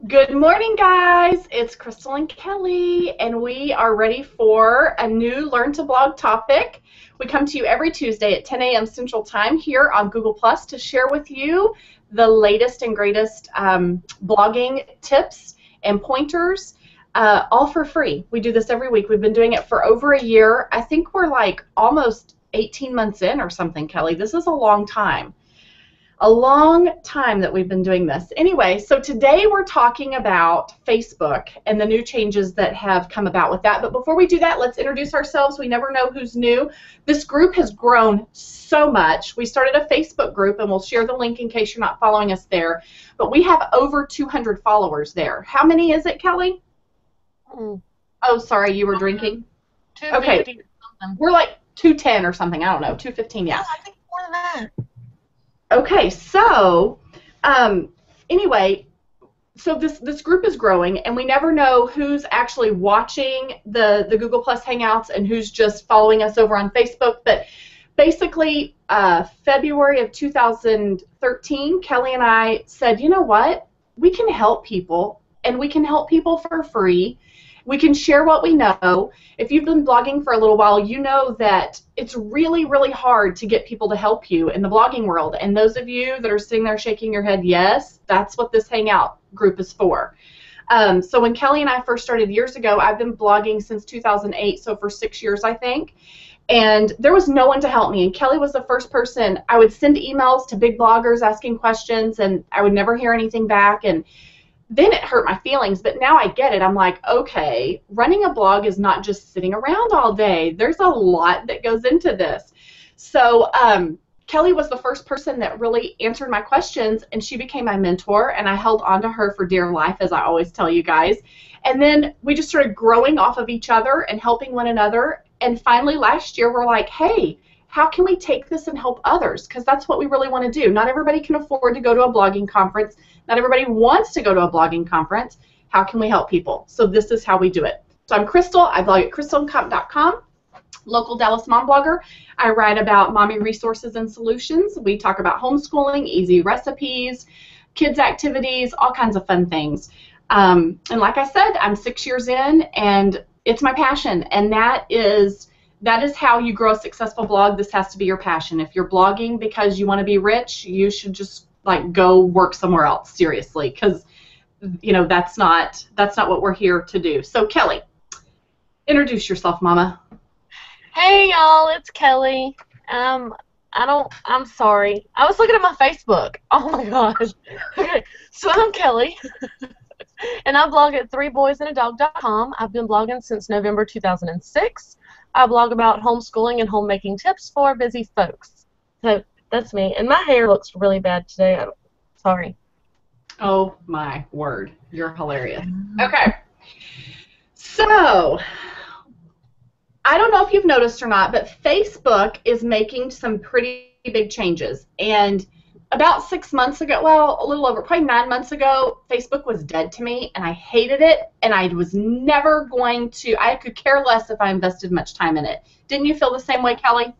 Good morning, guys. It's Crystal and Kelly, and we are ready for a new Learn to Blog topic. We come to you every Tuesday at 10 a.m. Central Time here on Google Plus to share with you the latest and greatest blogging tips and pointers, all for free. We do this every week. We've been doing it for over a year. I think we're like almost 18 months in or something, Kelly. This is a long time. A long time that we've been doing this. Anyway, so today we're talking about Facebook and the new changes that have come about with that. But before we do that, let's introduce ourselves. We never know who's new. This group has grown so much. We started a Facebook group, and we'll share the link in case you're not following us there. But we have over 200 followers there. How many is it, Kelly? Oh, sorry, you were drinking? 250 okay. something. We're like 210 or something. I don't know, 215, yeah. I think more than that. Okay, so anyway, so this group is growing, and we never know who's actually watching the Google Plus Hangouts and who's just following us over on Facebook. But basically, February of 2013, Kelly and I said, you know what? We can help people, and we can help people for free. We can share what we know. If you've been blogging for a little while, you know that it's really, really hard to get people to help you in the blogging world. And those of you that are sitting there shaking your head, yes, that's what this Hangout group is for. So when Kelly and I first started years ago, I've been blogging since 2008, so for 6 years, I think. And there was no one to help me. And Kelly was the first person. I would send emails to big bloggers asking questions, and I would never hear anything back. And then it hurt my feelings, but now I get it. I'm like, okay, running a blog is not just sitting around all day. There's a lot that goes into this. So Kelly was the first person that really answered my questions, and she became my mentor, and I held on to her for dear life, as I always tell you guys. And then we just started growing off of each other and helping one another. And finally last year, we're like, hey, how can we take this and help others? Because that's what we really want to do. Not everybody can afford to go to a blogging conference. Not everybody wants to go to a blogging conference. How can we help people? So this is how we do it. So I'm Crystal. I blog at crystalandcomp.com, local Dallas mom blogger. I write about mommy resources and solutions. We talk about homeschooling, easy recipes, kids activities, all kinds of fun things. And like I said, I'm 6 years in, and it's my passion. And that is how you grow a successful blog. This has to be your passion. If you're blogging because you want to be rich, you should just like go work somewhere else, seriously, because you know that's not what we're here to do. So Kelly, introduce yourself, Mama. Hey y'all, it's Kelly. I'm sorry. I was looking at my Facebook. Oh my gosh. Okay, so I'm Kelly, and I blog at threeboysandadog.com. I've been blogging since November 2006. I blog about homeschooling and homemaking tips for busy folks. So that's me. And my hair looks really bad today. Sorry. Oh my word. You're hilarious. Okay. So, I don't know if you've noticed or not, but Facebook is making some pretty big changes. And about 6 months ago, well, a little over, probably 9 months ago, Facebook was dead to me, and I hated it, and I was never going to, I could care less if I invested much time in it. Didn't you feel the same way, Kelly?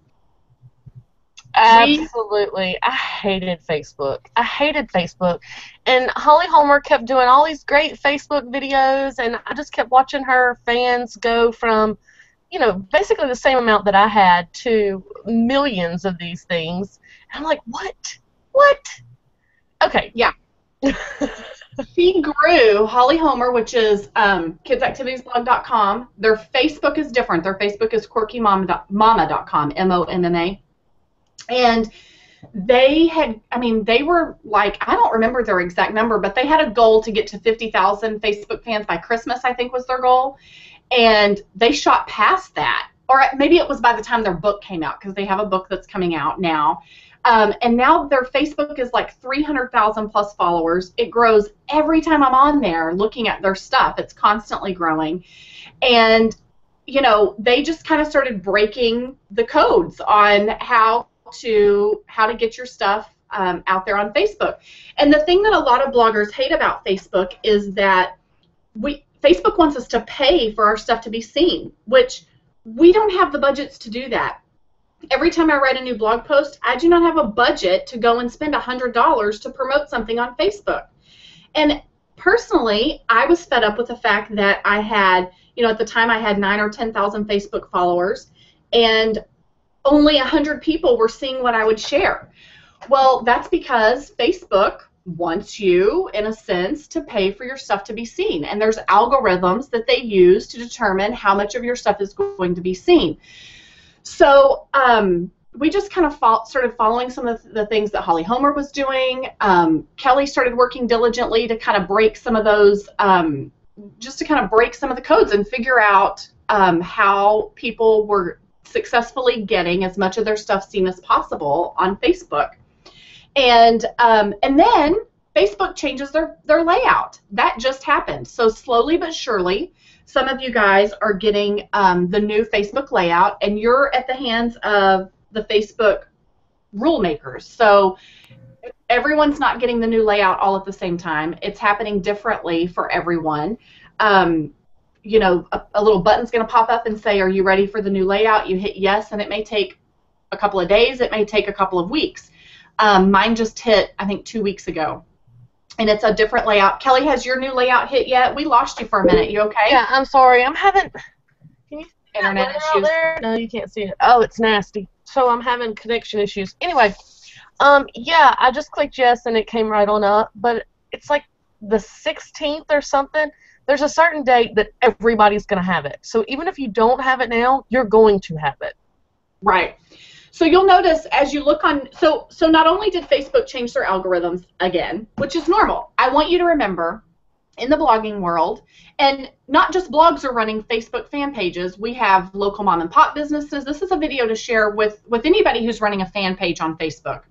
Absolutely. I hated Facebook. I hated Facebook. And Holly Homer kept doing all these great Facebook videos, and I just kept watching her fans go from, you know, basically the same amount that I had to millions of these things. And I'm like, what? What? Okay. Yeah. She grew, Holly Homer, which is kidsactivitiesblog.com. Their Facebook is different. Their Facebook is quirkymama.com, M-O-M-M-A. And they had, I mean, they were like, I don't remember their exact number, but they had a goal to get to 50,000 Facebook fans by Christmas, I think was their goal. And they shot past that. Or maybe it was by the time their book came out, because they have a book that's coming out now. And now their Facebook is like 300,000 plus followers. It grows every time I'm on there looking at their stuff. It's constantly growing. And, you know, they just kind of started breaking the codes on how to get your stuff out there on Facebook. And the thing that a lot of bloggers hate about Facebook is that Facebook wants us to pay for our stuff to be seen, which we don't have the budgets to do that. Every time I write a new blog post, I do not have a budget to go and spend $100 to promote something on Facebook. And personally, I was fed up with the fact that I had, at the time I had 9 or 10,000 Facebook followers, and only 100 people were seeing what I would share. Well, that's because Facebook wants you, in a sense, to pay for your stuff to be seen. And there's algorithms that they use to determine how much of your stuff is going to be seen. So we just kind of started following some of the things that Holly Homer was doing. Kelly started working diligently to kind of break some of those, just to kind of break some of the codes and figure out how people were successfully getting as much of their stuff seen as possible on Facebook. And then Facebook changes their layout. That just happened. So slowly but surely, some of you guys are getting the new Facebook layout, and you're at the hands of the Facebook rule makers. So everyone's not getting the new layout all at the same time. It's happening differently for everyone. A little button's going to pop up and say, are you ready for the new layout? You hit yes, and it may take a couple of days. It may take a couple of weeks. Mine just hit, I think, 2 weeks ago. And it's a different layout. Kelly, has your new layout hit yet? We lost you for a minute. You okay? Yeah, I'm sorry. I'm having... Can you see internet that issues? out there? No, you can't see it. Oh, it's nasty. So I'm having connection issues. Anyway, yeah, I just clicked yes, and it came right on up. But it's like the 16th or something. There's a certain date that everybody's going to have it. So even if you don't have it now, you're going to have it. Right. So you'll notice as you look on, so not only did Facebook change their algorithms again, which is normal. I want you to remember, in the blogging world, and not just blogs are running Facebook fan pages. We have local mom and pop businesses. This is a video to share with anybody who's running a fan page on Facebook.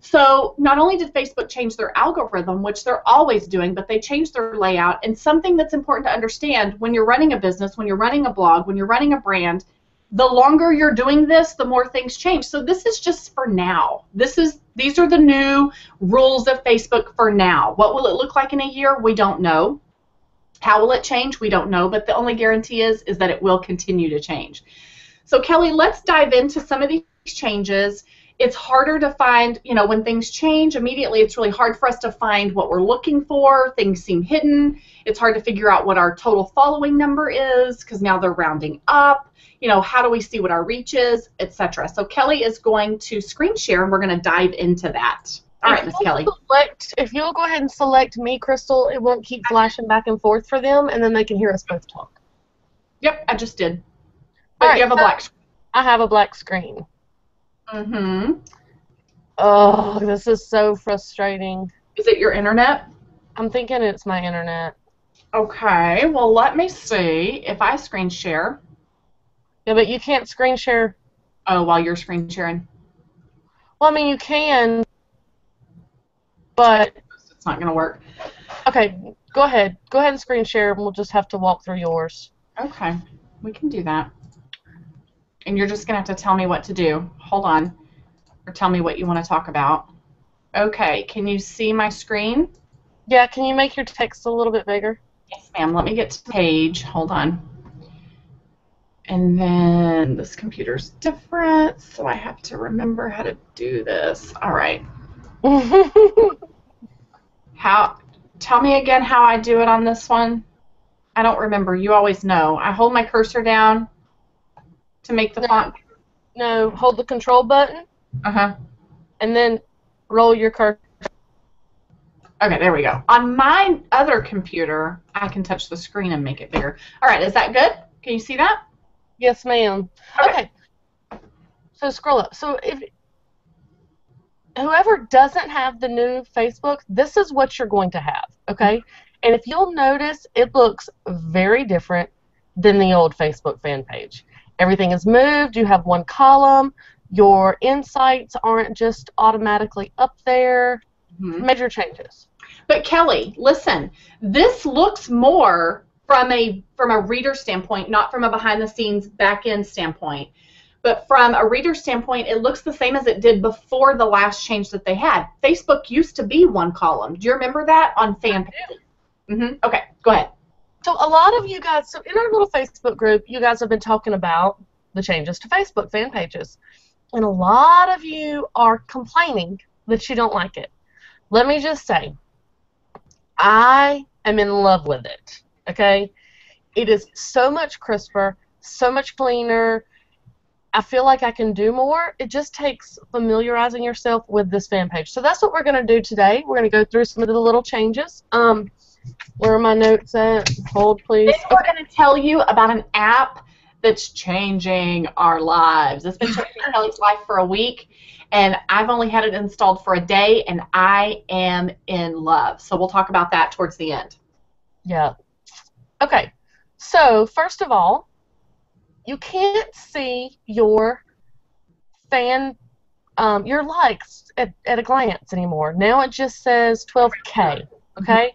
So not only did Facebook change their algorithm, which they're always doing, but they changed their layout. And something that's important to understand when you're running a business, when you're running a blog, when you're running a brand, the longer you're doing this, the more things change. So this is just for now. These are the new rules of Facebook for now. What will it look like in a year? We don't know. How will it change? We don't know. But the only guarantee is that it will continue to change. So Kelly, let's dive into some of these changes. It's harder to find, when things change immediately, it's really hard for us to find what we're looking for. Things seem hidden. It's hard to figure out what our total following number is because now they're rounding up. How do we see what our reach is, etc. So Kelly is going to screen share, and we're going to dive into that. All right, Miss Kelly. If you'll go ahead and select me, Crystal, it won't keep flashing back and forth for them, and then they can hear us both talk. Yep, I just did. But right, you have a black screen. I have a black screen. Mm-hmm. Oh, this is so frustrating. Is it your internet? I'm thinking it's my internet. Okay, well, let me see if I screen share. Yeah, but you can't screen share. Oh, while you're screen sharing? Well, I mean, you can, but... It's not going to work. Okay, go ahead. Go ahead and screen share, and we'll just have to walk through yours. Okay, we can do that. And you're just going to have to tell me what to do. Hold on. Or tell me what you want to talk about. Okay, can you see my screen? Yeah, can you make your text a little bit bigger? Yes, ma'am. Let me get to the page. Hold on. And then this computer's different, so I have to remember how to do this. All right. Tell me again how I do it on this one. I don't remember. You always know. I hold my cursor down to make the font. No, hold the control button. Uh-huh. And then roll your cursor. Okay, there we go. On my other computer, I can touch the screen and make it bigger. All right, is that good? Can you see that? Yes, ma'am. Okay. So scroll up. So if whoever doesn't have the new Facebook, this is what you're going to have, okay? And if you'll notice, it looks very different than the old Facebook fan page. Everything is moved. You have one column. Your insights aren't just automatically up there. Mm-hmm. Major changes. But Kelly, listen, this looks more from a reader standpoint, not from a behind-the-scenes, back-end standpoint. But from a reader standpoint, it looks the same as it did before the last change that they had. Facebook used to be one column. Do you remember that on fan pages? Mm-hmm. Okay, go ahead. So a lot of you guys, so in our little Facebook group, you guys have been talking about the changes to Facebook fan pages. And a lot of you are complaining that you don't like it. Let me just say, I am in love with it. Okay? It is so much crisper, so much cleaner. I feel like I can do more. It just takes familiarizing yourself with this fan page. So that's what we're going to do today. We're going to go through some of the little changes. Where are my notes at? Hold, please. Then we're going to tell you about an app that's changing our lives. It's been changing Kelly's life for a week, and I've only had it installed for a day, and I am in love. So we'll talk about that towards the end. Yeah. Okay. So, first of all, you can't see your your likes at a glance anymore. Now it just says 12K, okay?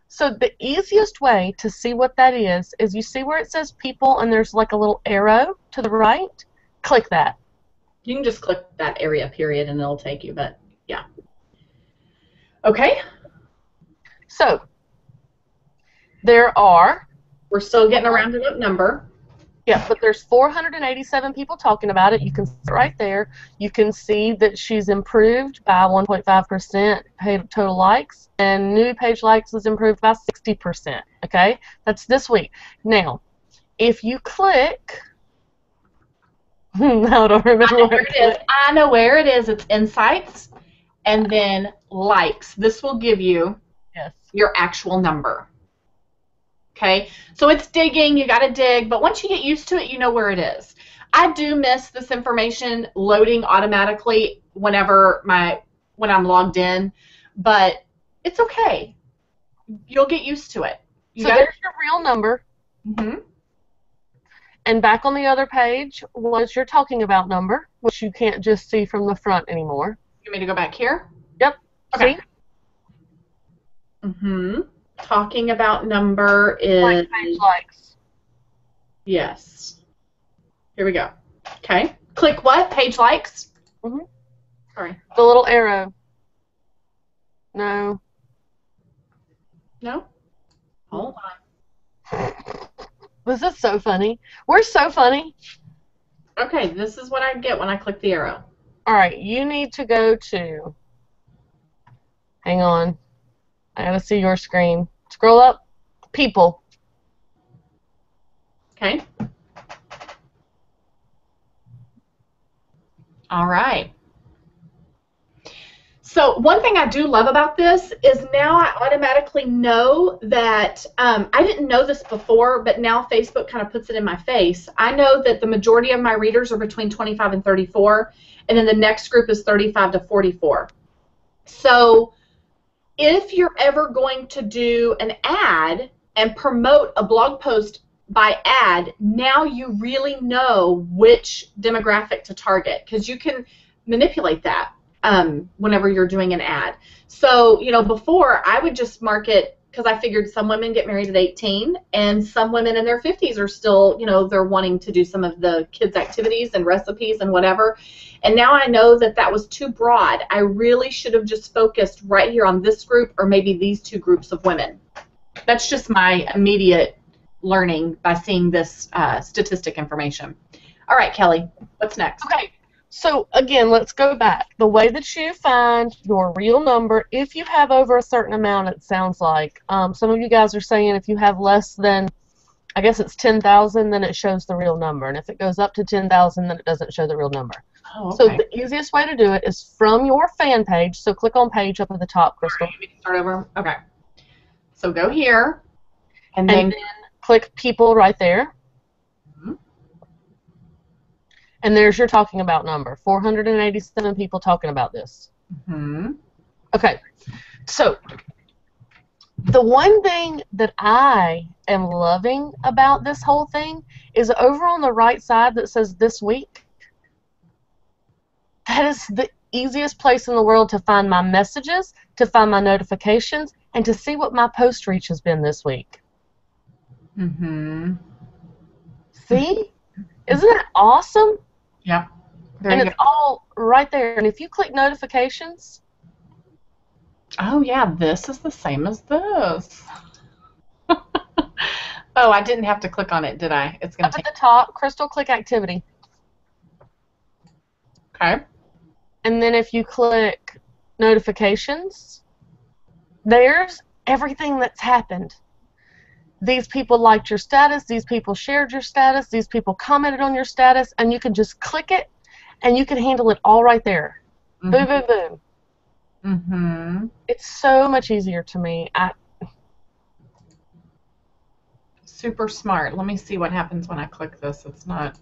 So the easiest way to see what that is you see where it says people and there's like a little arrow to the right? Click that. You can just click that area, period, and it'll take you, but yeah. Okay. So, we're still getting a rounded up number. Yeah, but there's 487 people talking about it. You can see it right there. You can see that she's improved by 1.5% total likes, and new page likes was improved by 60%. Okay, that's this week. Now, if you click, I don't remember where it is. I know where it is. It's Insights, and then likes. This will give you your actual number. Okay, so it's digging, you got to dig, but once you get used to it, you know where it is. I do miss this information loading automatically whenever when I'm logged in, but it's okay. You'll get used to it. So there's your real number. Mm-hmm. And back on the other page was your talking about number, which you can't just see from the front anymore. You want me to go back here? Yep. Okay. See? Mm-hmm. Talking about number is page likes. Yes. Here we go. Okay. Click what? Page likes? Mm-hmm. Sorry. The little arrow. No. No? Hold on. This is so funny. We're so funny. Okay, this is what I get when I click the arrow. All right, you need to go to, hang on, I gotta see your screen. Scroll up, people. Okay. All right. So one thing I do love about this is now I automatically know that, I didn't know this before, but now Facebook kind of puts it in my face. I know that the majority of my readers are between 25 and 34, and then the next group is 35 to 44. So if you're ever going to do an ad and promote a blog post by ad, now you really know which demographic to target, because you can manipulate that whenever you're doing an ad. So, you know, before I would just market, because I figured some women get married at 18 and some women in their 50s are still, you know, they're wanting to do some of the kids' activities and recipes and whatever. And now I know that that was too broad. I really should have just focused right here on this group or maybe these two groups of women. That's just my immediate learning by seeing this statistic information. All right, Kelly, what's next? Okay. So, again, let's go back. The way that you find your real number, if you have over a certain amount, it sounds like. Some of you guys are saying if you have less than, I guess it's 10,000, then it shows the real number. And if it goes up to 10,000, then it doesn't show the real number. Oh, okay. So the easiest way to do it is from your fan page. So click on page up at the top, Crystal. All right, start over. Okay. So go here. And then click people right there. And there's your talking about number. 487 people talking about this. Mm-hmm. Okay. So the one thing that I am loving about this whole thing is over on the right side that says this week. That is the easiest place in the world to find my messages, to find my notifications, and to see what my post reach has been this week. Mm-hmm. See? Isn't that awesome? Yep. And it's all right there. And if you click notifications. Oh, yeah, this is the same as this. Oh, I didn't have to click on it, did I? It's going to take... Up at the top, Crystal, click activity. Okay. And then if you click notifications, there's everything that's happened. These people liked your status, these people shared your status, these people commented on your status, and you can just click it, and you can handle it all right there. Mm-hmm. Boom, boom, boom. Mm-hmm. It's so much easier to me. Super smart. Let me see what happens when I click this. It's not...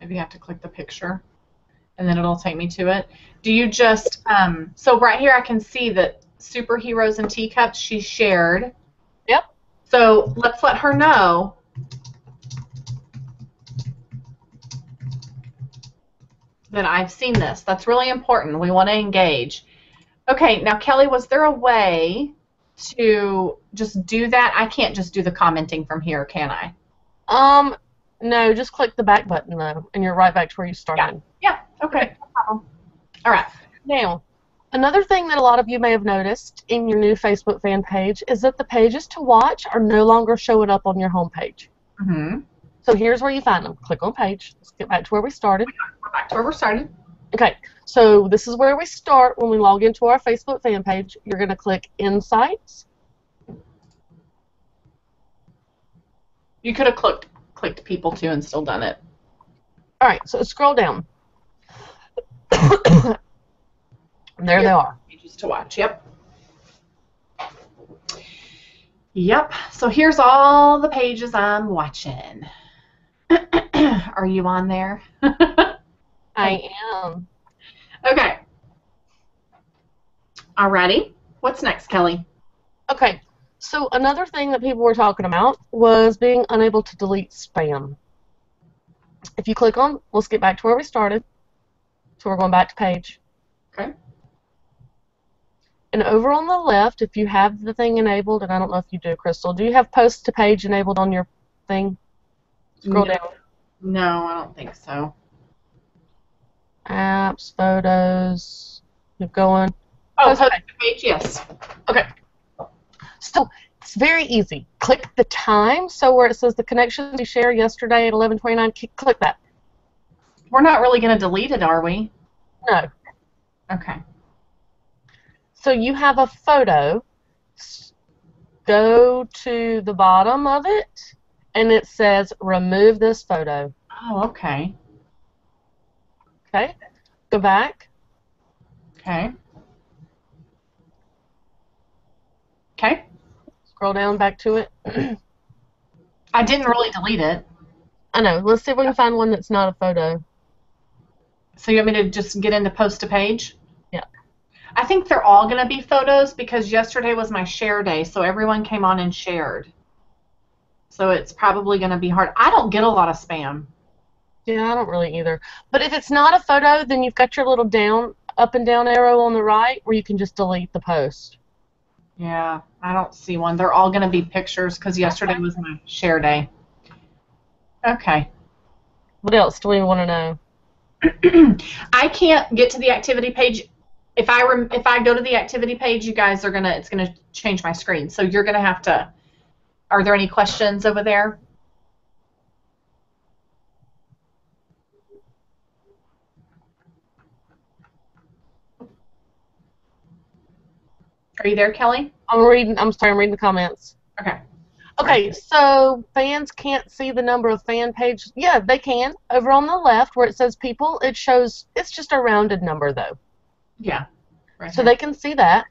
Maybe I have to click the picture, and then it'll take me to it. Do you just... so right here I can see that Superheroes and Teacups, she shared. Yep. So let's let her know that I've seen this. That's really important. We want to engage. Okay, now Kelly, was there a way to just do that? I can't just do the commenting from here, can I? No, just click the back button though, and you're right back to where you started. Yeah. Okay. No problem. All right. Now, another thing that a lot of you may have noticed in your new Facebook fan page is that the pages to watch are no longer showing up on your home page. Mm-hmm. So here's where you find them. Click on page. Let's get back to where we started. We're back to where we started. Okay, so this is where we start when we log into our Facebook fan page. You're going to click Insights. You could have clicked people too and still done it. All right, so scroll down. There they are. Pages to watch. Yep. Yep. So here's all the pages I'm watching. Are you on there? I am. Okay. Alrighty. What's next, Kelly? Okay, so another thing that people were talking about was being unable to delete spam. If you click on, let's get back to where we started. So we're going back to page. Okay. And over on the left, if you have the thing enabled, and I don't know if you do, Crystal, do you have post to page enabled on your thing? Scroll down. No, I don't think so. Apps, photos, keep going. Oh, post to page, yes. Okay. So it's very easy. Click the time. So where it says the connections you shared yesterday at 11:29, click that. We're not really going to delete it, are we? No. Okay. So you have a photo. Go to the bottom of it, and it says remove this photo. Oh, okay. Okay. Go back. Okay. Okay. Scroll down back to it. I didn't really delete it. I know. Let's see if we can find one that's not a photo. So you want me to just get into post to page? Yeah. I think they're all going to be photos because yesterday was my share day, so everyone came on and shared. So it's probably going to be hard. I don't get a lot of spam. Yeah, I don't really either. But if it's not a photo, then you've got your little up and down arrow on the right where you can just delete the post. Yeah, I don't see one. They're all going to be pictures because yesterday was my share day. Okay. What else do we want to know? I can't get to the activity page. If I go to the activity page, you guys are it's gonna change my screen. So you're gonna have to. Are there any questions over there? Are you there, Kelly? I'm sorry, I'm reading the comments. Okay. Okay, so fans can't see the number of fan pages. Yeah, they can. Over on the left where it says people, it shows, it's just a rounded number though. Yeah. Right so here. they can see that.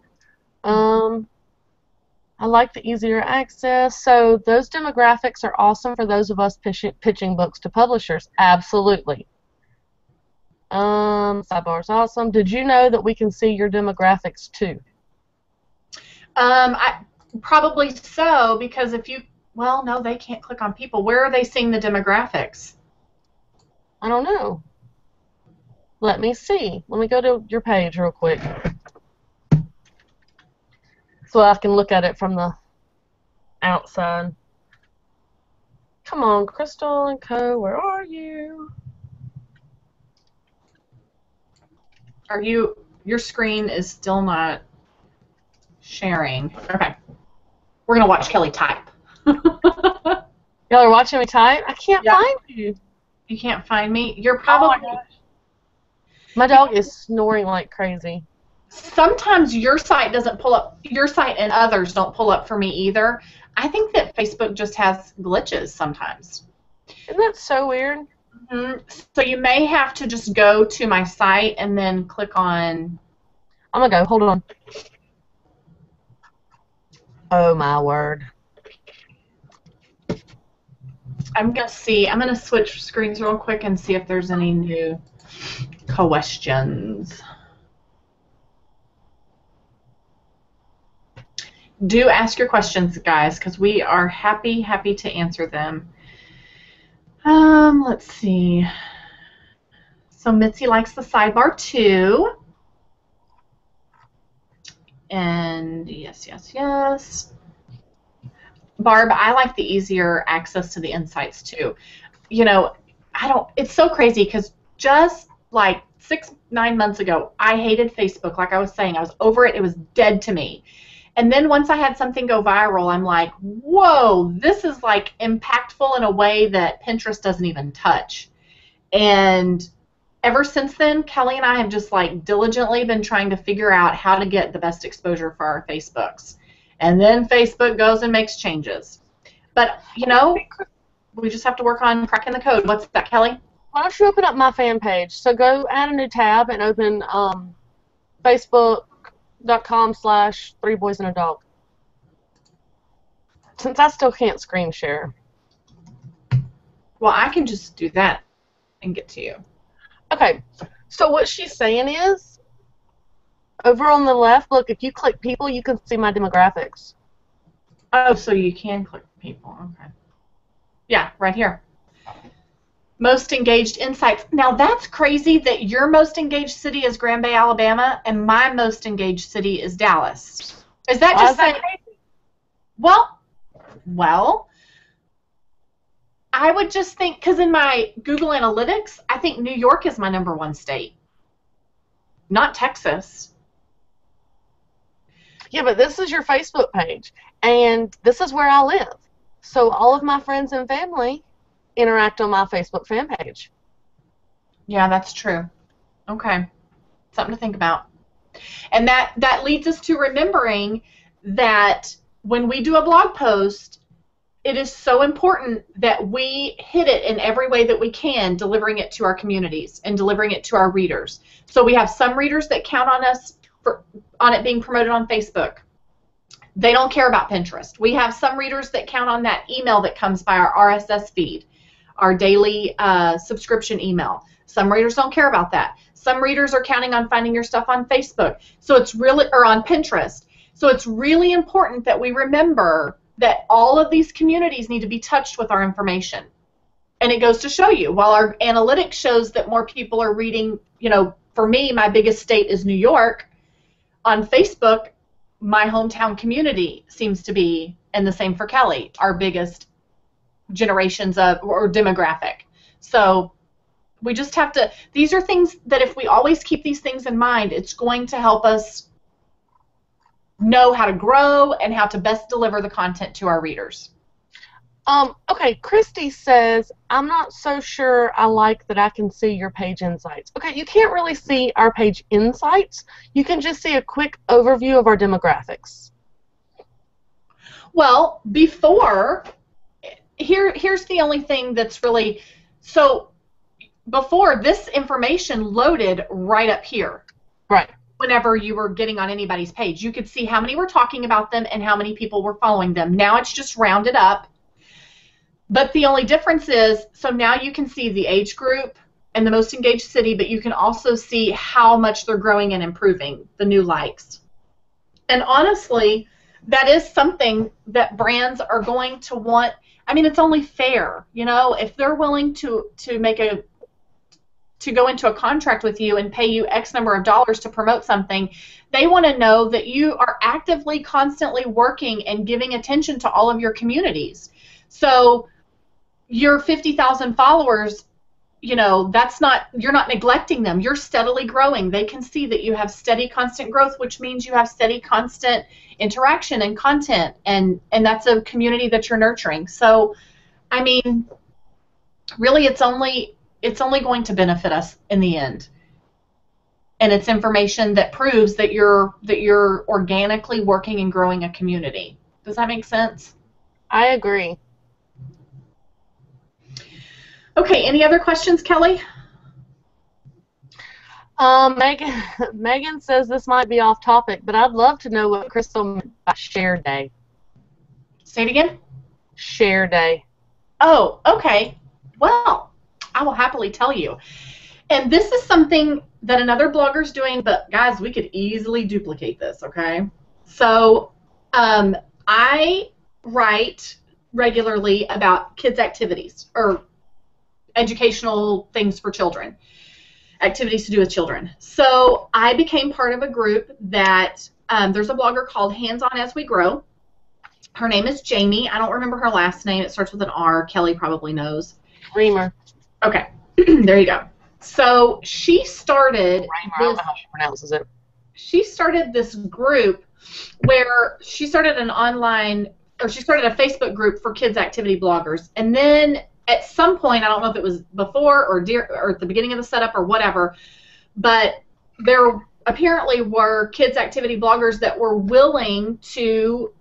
I like the easier access. So those demographics are awesome for those of us pitching books to publishers. Absolutely. Sidebar's awesome. Did you know that we can see your demographics too? Probably so, because well, no, they can't click on people. Where are they seeing the demographics? I don't know. Let me see. Let me go to your page real quick so I can look at it from the outside. Come on, Crystal and Co., where are you? Your screen is still not sharing. Okay. We're going to watch Kelly type. Y'all are watching me type? I can't find you. You can't find me? You're probably... My dog is snoring like crazy. sometimes your site doesn't pull up, your site and others don't pull up for me either. I think that Facebook just has glitches sometimes. Isn't that so weird? So you may have to just go to my site and then click on... I'm going to go. Hold on. Oh, my word. I'm going to switch screens real quick and see if there's any new questions. Do ask your questions, guys, because we are happy to answer them. Let's see. So Mitzi likes the sidebar too. And yes. Barb, I like the easier access to the insights too. You know, it's so crazy because just like 6-9 months ago, I hated Facebook. Like I was saying, I was over it. It was dead to me. And then once I had something go viral, I'm like, whoa, this is like impactful in a way that Pinterest doesn't even touch. And ever since then, Kelly and I have just like diligently been trying to figure out how to get the best exposure for our Facebooks. And then Facebook goes and makes changes. But, you know, we just have to work on cracking the code. What's that, Kelly? Why don't you open up my fan page? So go add a new tab and open Facebook.com/3boysandadog. Since I still can't screen share. Well, I can just do that and get to you. Okay, so what she's saying is, over on the left, look, if you click people, you can see my demographics. Oh, so you can click people. Okay. Yeah, right here. Most engaged insights. Now, that's crazy that your most engaged city is Grand Bay, Alabama, and my most engaged city is Dallas. Is that just saying? Well, I would just think, because in my Google Analytics, I think New York is my #1 state, not Texas. Yeah, but this is your Facebook page, and this is where I live. So all of my friends and family interact on my Facebook fan page. Yeah, that's true. Okay. Something to think about. And that leads us to remembering that when we do a blog post, it is so important that we hit it in every way that we can, delivering it to our communities and delivering it to our readers. So we have some readers that count on us on it being promoted on Facebook. They don't care about Pinterest. We have some readers that count on that email that comes by our RSS feed, our daily subscription email. Some readers don't care about that. Some readers are counting on finding your stuff on Facebook. So it's really, or on Pinterest. So it's really important that we remember that all of these communities need to be touched with our information. And it goes to show you, while our analytics shows that more people are reading, you know, for me, my biggest state is New York. On Facebook, my hometown community seems to be, and the same for Kelly, our biggest generations of, or demographic. So we just have to, these are things that if we always keep these things in mind, it's going to help us know how to grow and how to best deliver the content to our readers. Okay, Christy says, I'm not so sure I like that I can see your page insights. Okay, you can't really see our page insights. You can just see a quick overview of our demographics. Well, before, here's the only thing that's really, so before, this information loaded right up here. Right. Whenever you were getting on anybody's page, you could see how many were talking about them and how many people were following them. Now it's just rounded up. But the only difference is, so now you can see the age group and the most engaged city, but you can also see how much they're growing and improving, the new likes. And honestly, that is something that brands are going to want. I mean, it's only fair, you know, if they're willing to go into a contract with you and pay you X number of dollars to promote something, they want to know that you are actively, constantly working and giving attention to all of your communities. So your 50,000 followers, you know, that's not, you're not neglecting them. You're steadily growing. They can see that you have steady, constant growth, which means you have steady, constant interaction and content, and that's a community that you're nurturing. So, I mean, really, it's only going to benefit us in the end. and it's information that proves that you're organically working and growing a community. Does that make sense? I agree. Okay, any other questions, Kelly? Megan says this might be off topic, but I'd love to know what Crystal meant by share day. Say it again. Share day. Oh, okay. Well, I will happily tell you. And this is something that another blogger's doing, but guys, we could easily duplicate this, okay? So I write regularly about kids' activities or educational things for children, activities to do with children. So I became part of a group that there's a blogger called Hands On As We Grow. Her name is Jamie. I don't remember her last name. It starts with an R. Kelly probably knows. Reamer. Okay, there you go. So she started Reamer, I don't know how she pronounces it. She started this group where she started an online, or she started a Facebook group for kids activity bloggers. And then at some point, I don't know if it was before or at the beginning of the setup or whatever, but there apparently were kids activity bloggers that were willing to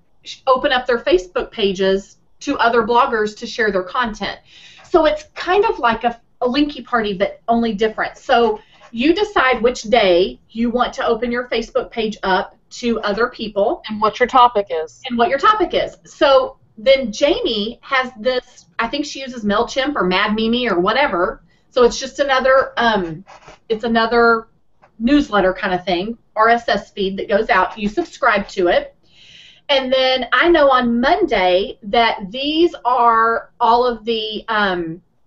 open up their Facebook pages to other bloggers to share their content. So it's kind of like a linky party, but only different. So you decide which day you want to open your Facebook page up to other people. And what your topic is. And what your topic is. So then Jamie has this, I think she uses MailChimp or Mad Mimi or whatever. So it's just another, it's another newsletter kind of thing, RSS feed that goes out. You subscribe to it. And then I know on Monday that these are all of the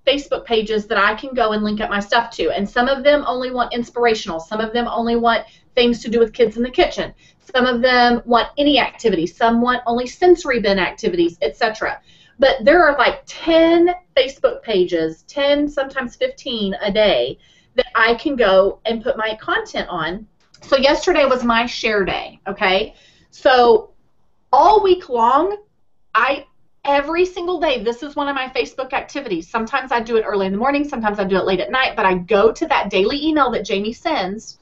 Facebook pages that I can go and link up my stuff to. And some of them only want inspirational. Some of them only want things to do with kids in the kitchen. Some of them want any activities. Some want only sensory bin activities, etc. But there are like 10 Facebook pages, 10, sometimes 15 a day that I can go and put my content on. So yesterday was my share day, okay? So all week long, every single day, this is one of my Facebook activities. Sometimes I do it early in the morning, sometimes I do it late at night, but I go to that daily email that Jamie sends,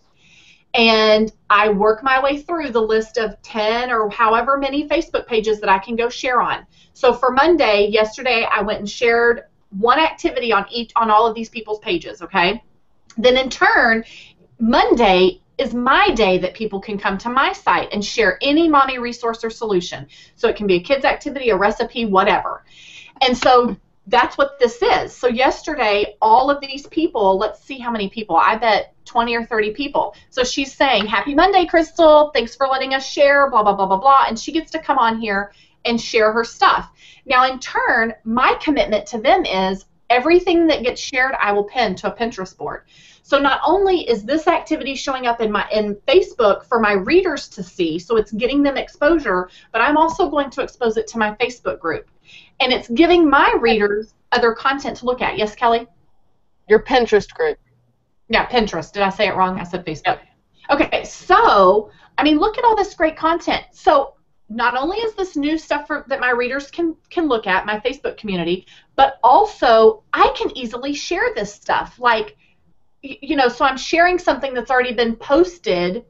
and I work my way through the list of 10 or however many Facebook pages that I can go share on. So for Monday, yesterday, I went and shared one activity on all of these people's pages, okay? Then in turn, Monday is my day that people can come to my site and share any mommy resource or solution. So it can be a kid's activity, a recipe, whatever. And so that's what this is. So yesterday, all of these people, let's see how many people, I bet 20 or 30 people. So she's saying, happy Monday, Crystal, thanks for letting us share, blah, blah, blah, blah, blah, and she gets to come on here and share her stuff. Now, in turn, my commitment to them is everything that gets shared, I will pin to a Pinterest board. So not only is this activity showing up in Facebook for my readers to see, so it's getting them exposure, but I'm also going to expose it to my Facebook group. And it's giving my readers other content to look at. Yes, Kelly? Your Pinterest group. Yeah, Pinterest. Did I say it wrong? I said Facebook. Okay, so, I mean, look at all this great content. So not only is this new stuff that my readers can look at, my Facebook community, but also I can easily share this stuff. Like, you know, so I'm sharing something that's already been posted,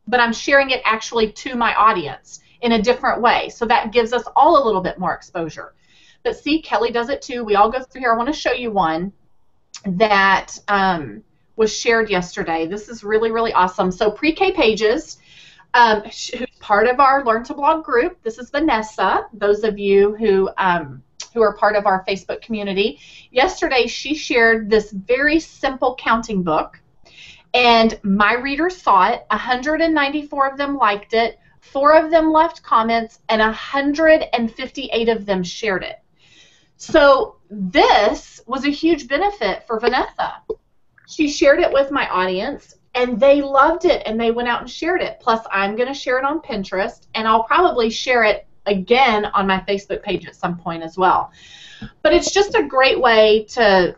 but I'm sharing it actually to my audience in a different way. So that gives us all a little bit more exposure. But see, Kelly does it too. We all go through here. I want to show you one that was shared yesterday. This is really, really awesome. So Pre-K Pages, who's part of our Learn to Blog group. This is Vanessa, those of you who are part of our Facebook community. Yesterday, she shared this very simple counting book, and my readers saw it. 194 of them liked it, 4 of them left comments, and 158 of them shared it. So this was a huge benefit for Vanessa. She shared it with my audience, and they loved it, and they went out and shared it. Plus, I'm going to share it on Pinterest, and I'll probably share it again on my Facebook page at some point as well. But it's just a great way to,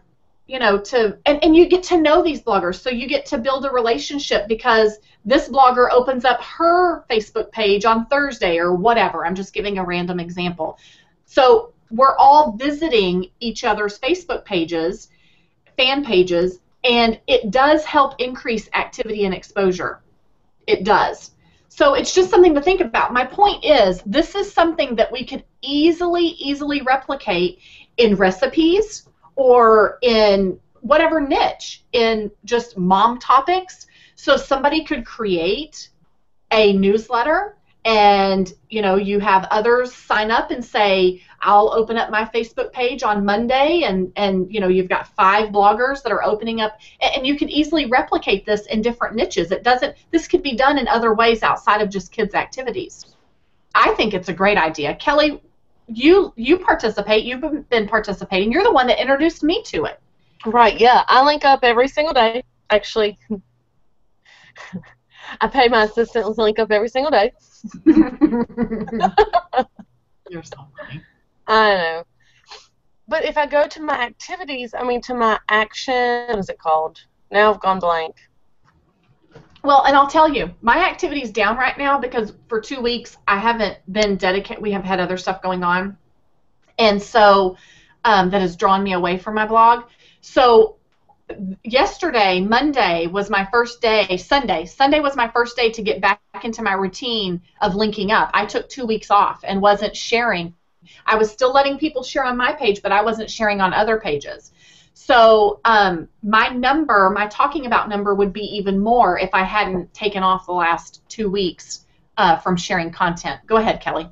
you know, and you get to know these bloggers, so you get to build a relationship because this blogger opens up her Facebook page on Thursday or whatever. I'm just giving a random example. So we're all visiting each other's Facebook pages, fan pages, And it does help increase activity and exposure. It does. So it's just something to think about. My point is, this is something that we could easily replicate in recipes or in whatever niche, in just mom topics. So somebody could create a newsletter, and you have others sign up and say, I'll open up my Facebook page on Monday, and you've got 5 bloggers that are opening up, and you can easily replicate this in different niches. This could be done in other ways outside of just kids' activities. I think it's a great idea. Kelly, you participate. You've been participating. You're the one that introduced me to it. Right, yeah. I link up every single day. Actually, I pay my assistant to link up every single day. You're so funny. I know. But if I go to my activities, to my action, what is it called? Now I've gone blank. Well, and I'll tell you, my activity is down right now because for 2 weeks I haven't been dedicated. We have had other stuff going on. And so that has drawn me away from my blog. So yesterday, Monday, was my first day. Sunday was my first day to get back into my routine of linking up. I took 2 weeks off and wasn't sharing. I was still letting people share on my page, but I wasn't sharing on other pages. So my talking about number would be even more if I hadn't taken off the last 2 weeks from sharing content. Go ahead, Kelly.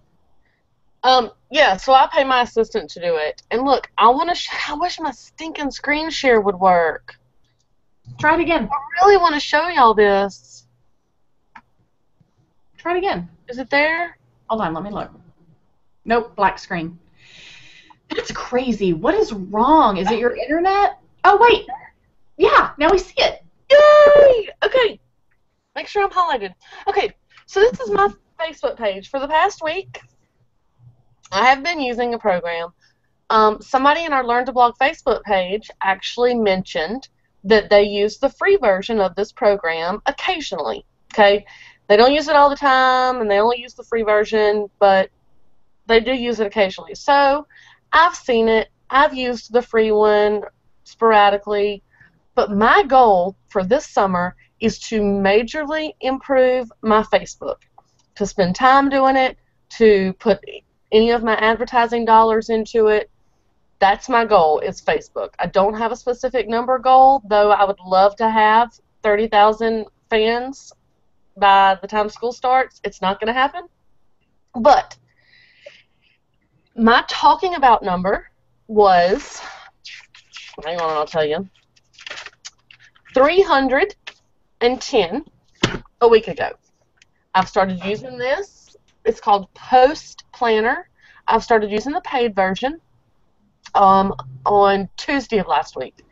Yeah, so I pay my assistant to do it. And look, I wish my stinking screen share would work. Try it again. I really want to show y'all this. Try it again. Is it there? Hold on, let me look. Nope, black screen. That's crazy. What is wrong? Is it your internet? Oh, wait. Yeah, now we see it. Yay! Okay. Make sure I'm highlighted. Okay, so this is my Facebook page. For the past week, I have been using a program. Somebody in our Learn to Blog Facebook page actually mentioned that they use the free version of this program occasionally. Okay? They don't use it all the time, and they only use the free version, but they do use it occasionally. So I've seen it. I've used the free one sporadically. But my goal for this summer is to majorly improve my Facebook, to spend time doing it, to put any of my advertising dollars into it. That's my goal, is Facebook. I don't have a specific number goal, though I would love to have 30,000 fans by the time school starts. It's not going to happen. But my talking about number was, hang on, I'll tell you, 310 a week ago. I've started using this. It's called Post Planner. I've started using the paid version on Tuesday of last week.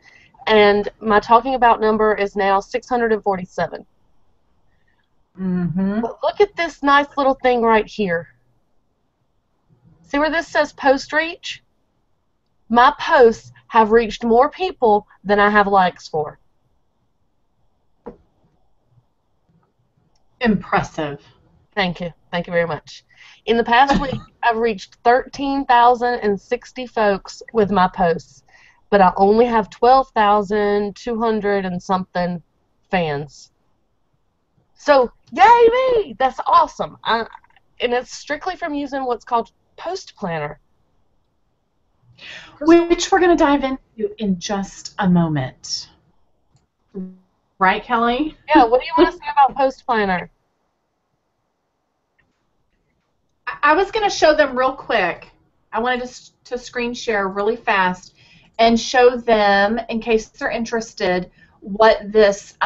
And my talking about number is now 647. Mm-hmm. But look at this nice little thing right here. See where this says post reach? My posts have reached more people than I have likes for. Impressive. Thank you. Thank you very much. In the past week, I've reached 13,060 folks with my posts, but I only have 12,200 and something fans. So, yay me! That's awesome. And it's strictly from using what's called Post Planner, which we're going to dive into in just a moment. Right, Kelly? Yeah, what do you want to say about Post Planner? I was going to show them real quick. I wanted to screen share really fast and show them, in case they're interested, what this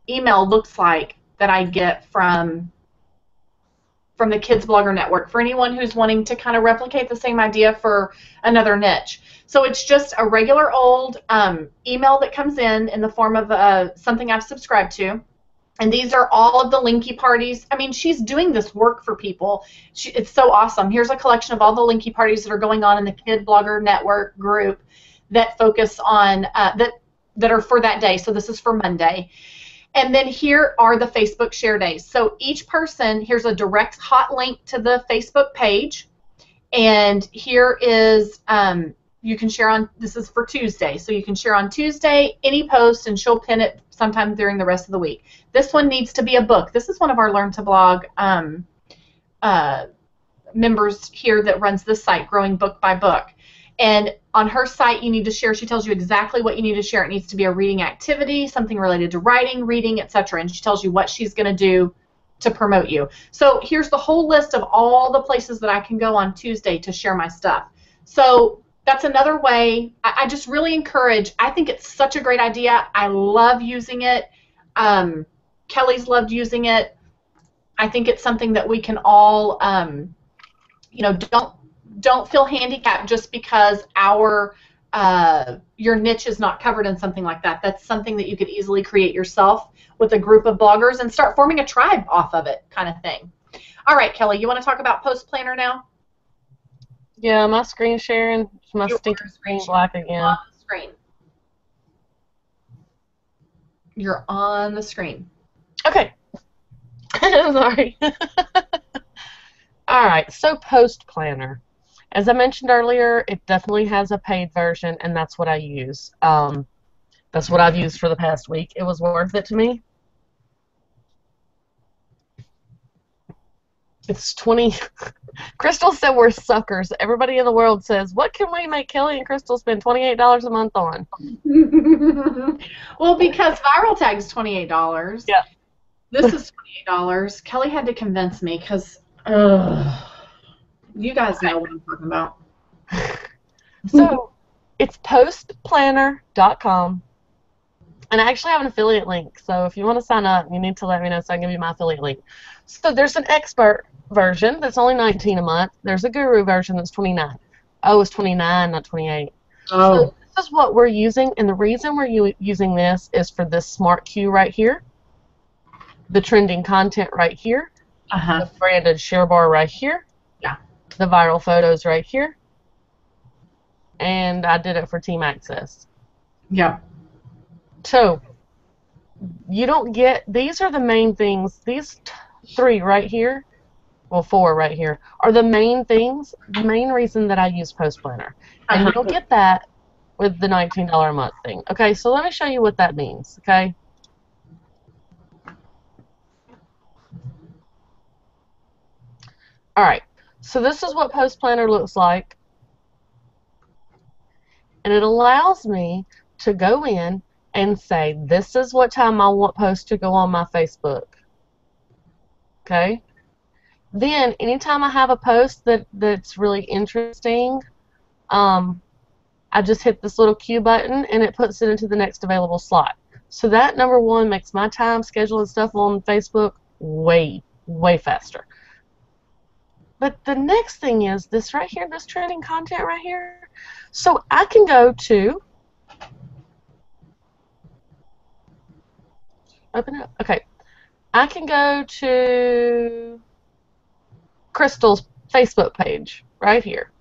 email looks like that I get from the Kids Blogger Network, for anyone who's wanting to kind of replicate the same idea for another niche. So it's just a regular old email that comes in the form of something I've subscribed to. And these are all of the linky parties. I mean, she's doing this work for people. It's so awesome. Here's a collection of all the linky parties that are going on in the Kid Blogger Network group that focus on, that are for that day. So this is for Monday. And then here are the Facebook share days. So each person, here's a direct hot link to the Facebook page. And here is you can share on, this is for Tuesday, so you can share on Tuesday any post, and she'll pin it sometime during the rest of the week. This one needs to be a book. This is one of our Learn to Blog members here that runs this site, Growing Book by Book. And on her site, you need to share, she tells you exactly what you need to share. It needs to be a reading activity, something related to writing, reading, etc. And she tells you what she's going to do to promote you. So here's the whole list of all the places that I can go on Tuesday to share my stuff. So that's another way. I just really encourage, I think it's such a great idea. I love using it. Kelly's loved using it. I think it's something that we can all, you know, don't feel handicapped just because your niche is not covered in something like that. That's something that you could easily create yourself with a group of bloggers and start forming a tribe off of it, kind of thing. All right, Kelly, you want to talk about Post Planner now? Yeah, my screen sharing, my stinking screen black again. On the screen. You're on the screen. Okay. Sorry. All right, so Post Planner. As I mentioned earlier, it definitely has a paid version, and that's what I use. That's what I've used for the past week. It was worth it to me. It's 20. Crystal said we're suckers. Everybody in the world says, what can we make Kelly and Crystal spend $28 a month on? Well, because Viral Tag's $28. Yeah. This is $28. Kelly had to convince me because you guys know what I'm talking about. So it's postplanner.com. And I actually have an affiliate link. So if you want to sign up, you need to let me know so I can give you my affiliate link. So there's an expert version that's only $19 a month. There's a guru version that's $29. Oh, it's $29, not $28. Oh. So this is what we're using. And the reason we're using this is for this smart queue right here, the trending content right here, the branded share bar right here, the viral photos right here, and I did it for Team Access. Yeah. So you don't get, these are the main things, these three right here, well, four right here, are the main things, the main reason that I use Post Planner. And you don't get that with the $19 a month thing. Okay, so let me show you what that means, okay? All right, so this is what Post Planner looks like. And it allows me to go in and say, this is what time I want posts to go on my Facebook. Okay? Then, anytime I have a post that's really interesting, I just hit this little Q button and it puts it into the next available slot. So that, number one, makes my time schedule and stuff on Facebook way, way faster. But the next thing is this right here, this trending content right here. So I can go to, open it up, okay. I can go to Crystal's Facebook page right here.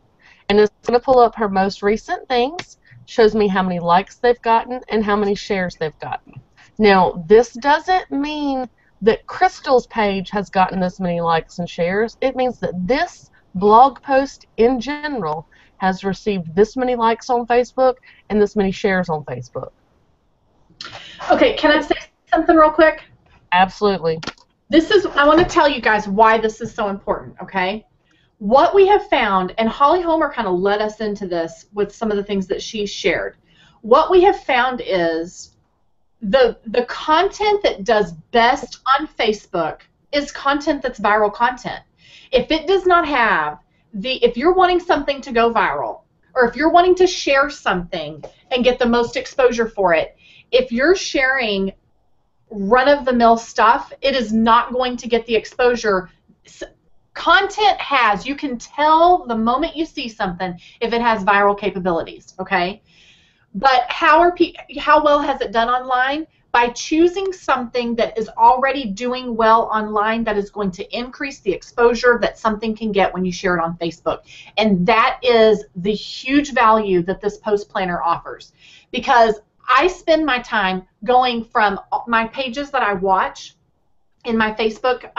And it's going to pull up her most recent things, shows me how many likes they've gotten and how many shares they've gotten. Now, this doesn't mean that Crystal's page has gotten this many likes and shares. It means that this blog post in general has received this many likes on Facebook and this many shares on Facebook. Okay, can I say something real quick? Absolutely. I want to tell you guys why this is so important, okay? What we have found, and Holly Homer kind of led us into this with some of the things that she shared. What we have found is the content that does best on Facebook is content that's viral content. If it does not have if you're wanting something to go viral, or if you're wanting to share something and get the most exposure for it, if you're sharing run-of-the-mill stuff, it is not going to get the exposure. Content has, you can tell the moment you see something if it has viral capabilities, okay? But how well has it done online? By choosing something that is already doing well online that is going to increase the exposure that something can get when you share it on Facebook. And that is the huge value that this Post Planner offers. Because I spend my time going from my pages that I watch in my Facebook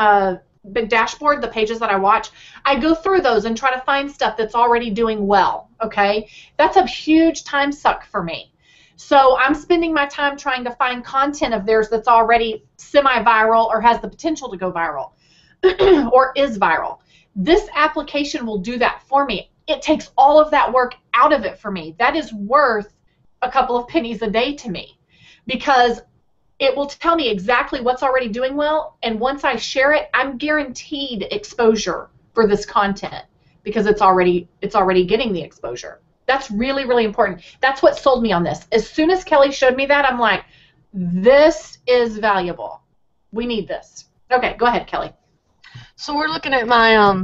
dashboard, the pages that I watch, I go through those and try to find stuff that's already doing well, okay? That's a huge time suck for me. So I'm spending my time trying to find content of theirs that's already semi-viral or has the potential to go viral or is viral. This application will do that for me. It takes all of that work out of it for me. That is worth a couple of pennies a day to me because it will tell me exactly what's already doing well, and once I share it, I'm guaranteed exposure for this content because it's already getting the exposure. That's really, really important. That's what sold me on this. As soon as Kelly showed me that, I'm like, this is valuable. We need this. Okay, go ahead, Kelly. So we're looking at my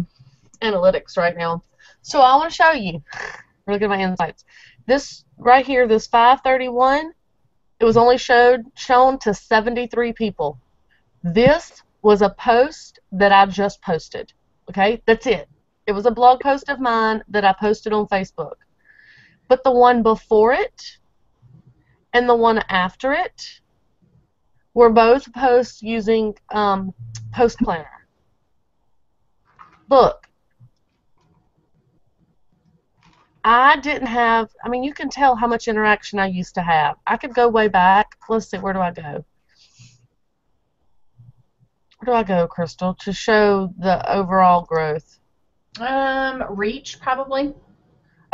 analytics right now. So I want to show you. We're looking at my insights. This right here, this 531, it was only shown to 73 people. This was a post that I just posted. Okay, that's it. It was a blog post of mine that I posted on Facebook. But the one before it and the one after it were both posts using Post Planner. Look, I didn't have, I mean, you can tell how much interaction I used to have. I could go way back. Let's see, where do I go? Where do I go, Crystal, to show the overall growth? Reach, probably.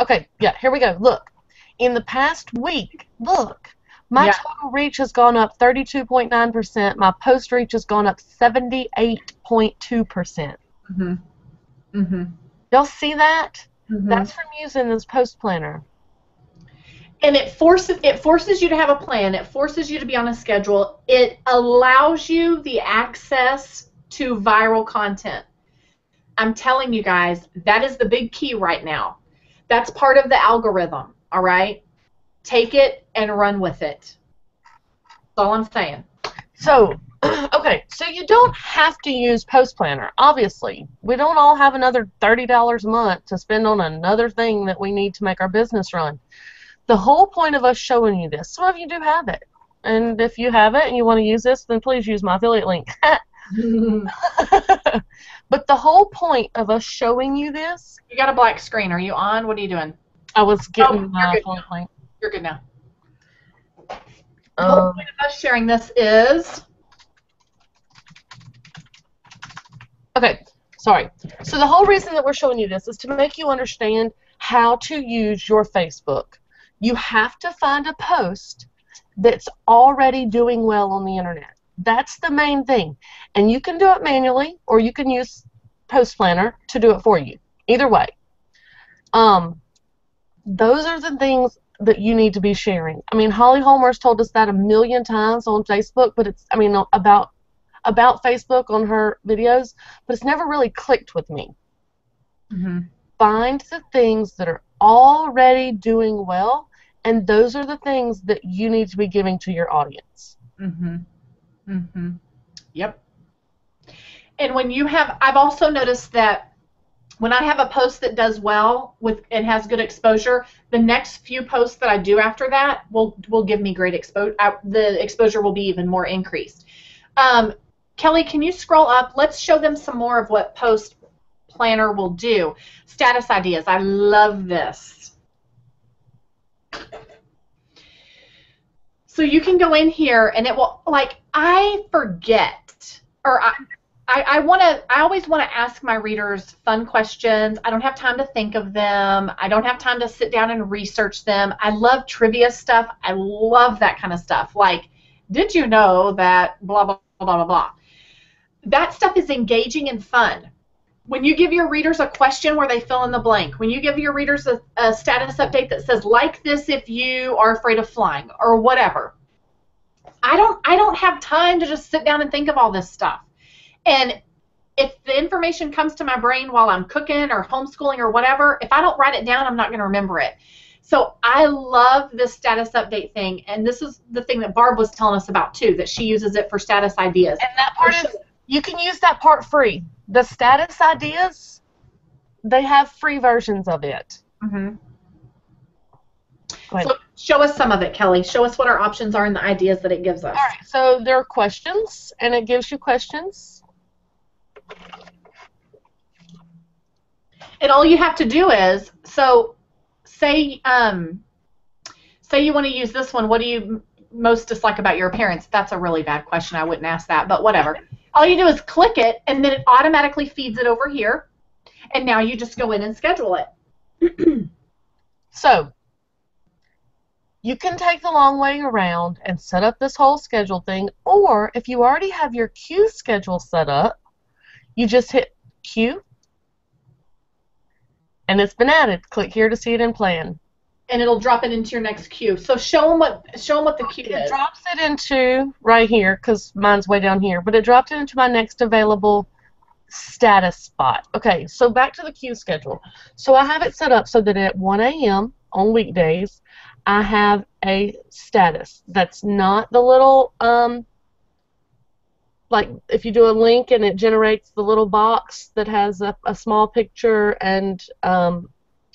Okay, yeah, here we go. Look, in the past week, look, my total reach has gone up 32.9%. My post reach has gone up 78.2%. Y'all see that? That's from using this Post Planner. And it forces you to have a plan. It forces you to be on a schedule. It allows you the access to viral content. I'm telling you guys, that is the big key right now. That's part of the algorithm, all right? Take it and run with it. That's all I'm saying. So, okay, so you don't have to use Post Planner, obviously. We don't all have another $30 a month to spend on another thing that we need to make our business run. The whole point of us showing you this, some of you do have it. And if you have it and you want to use this, then please use my affiliate link. But the whole point of us showing you this... You got a black screen. Are you on? What are you doing? I was getting my affiliate link. You're good now. The whole point of us sharing this is... Okay, sorry. So the whole reason that we're showing you this is to make you understand how to use your Facebook. You have to find a post that's already doing well on the internet. That's the main thing. And you can do it manually, or you can use Post Planner to do it for you. Either way. Those are the things that you need to be sharing. I mean, Holly Holmer's told us that a million times on Facebook, but it's, I mean, about Facebook on her videos, but it's never really clicked with me. Find the things that are already doing well, and those are the things that you need to be giving to your audience. Yep. And when you have, I've also noticed that when I have a post that does well and has good exposure, the next few posts that I do after that will give me great exposure. The exposure will be even more increased. Kelly, can you scroll up? Let's show them some more of what Post Planner will do. Status ideas. I love this. So you can go in here and it will, like, I forget, or I always want to ask my readers fun questions. I don't have time to think of them. I don't have time to sit down and research them. I love trivia stuff. I love that kind of stuff. Like, did you know that blah, blah, blah, blah, blah. That stuff is engaging and fun. When you give your readers a question where they fill in the blank, when you give your readers a status update that says, like this if you are afraid of flying, or whatever, I don't have time to just sit down and think of all this stuff. And if the information comes to my brain while I'm cooking or homeschooling or whatever, if I don't write it down, I'm not going to remember it. So I love this status update thing, and this is the thing that Barb was telling us about too, that she uses it for status ideas. And that part is, you can use that part free. The status ideas, they have free versions of it. So show us some of it, Kelly. Show us what our options are and the ideas that it gives us. All right, so there are questions, and it gives you questions. And all you have to do is, so say you want to use this one, what do you most dislike about your appearance? That's a really bad question. I wouldn't ask that, but whatever. All you do is click it, and then it automatically feeds it over here. And now you just go in and schedule it. So you can take the long way around and set up this whole schedule thing, or if you already have your queue schedule set up, you just hit queue, and it's been added. Click here to see it in plan. And it'll drop it into your next queue. So show them what the queue is. It drops it into right here, because mine's way down here, but it dropped it into my next available status spot. Okay, so back to the queue schedule. So I have it set up so that at 1 a.m. on weekdays, I have a status. That's not the little, like if you do a link and it generates the little box that has a small picture and an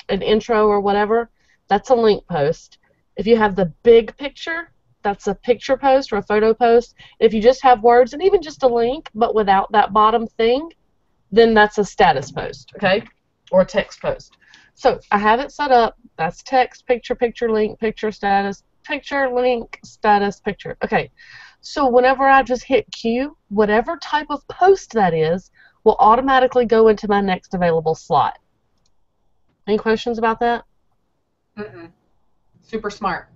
intro or whatever, that's a link post. If you have the big picture, that's a picture post or a photo post. If you just have words and even just a link but without that bottom thing, then that's a status post, okay? Or a text post. So I have it set up. That's text, picture, picture, link, picture, status, picture, link, status, picture. Okay, so whenever I just hit queue, whatever type of post that is will automatically go into my next available slot. Any questions about that? Mm-mm. Super smart.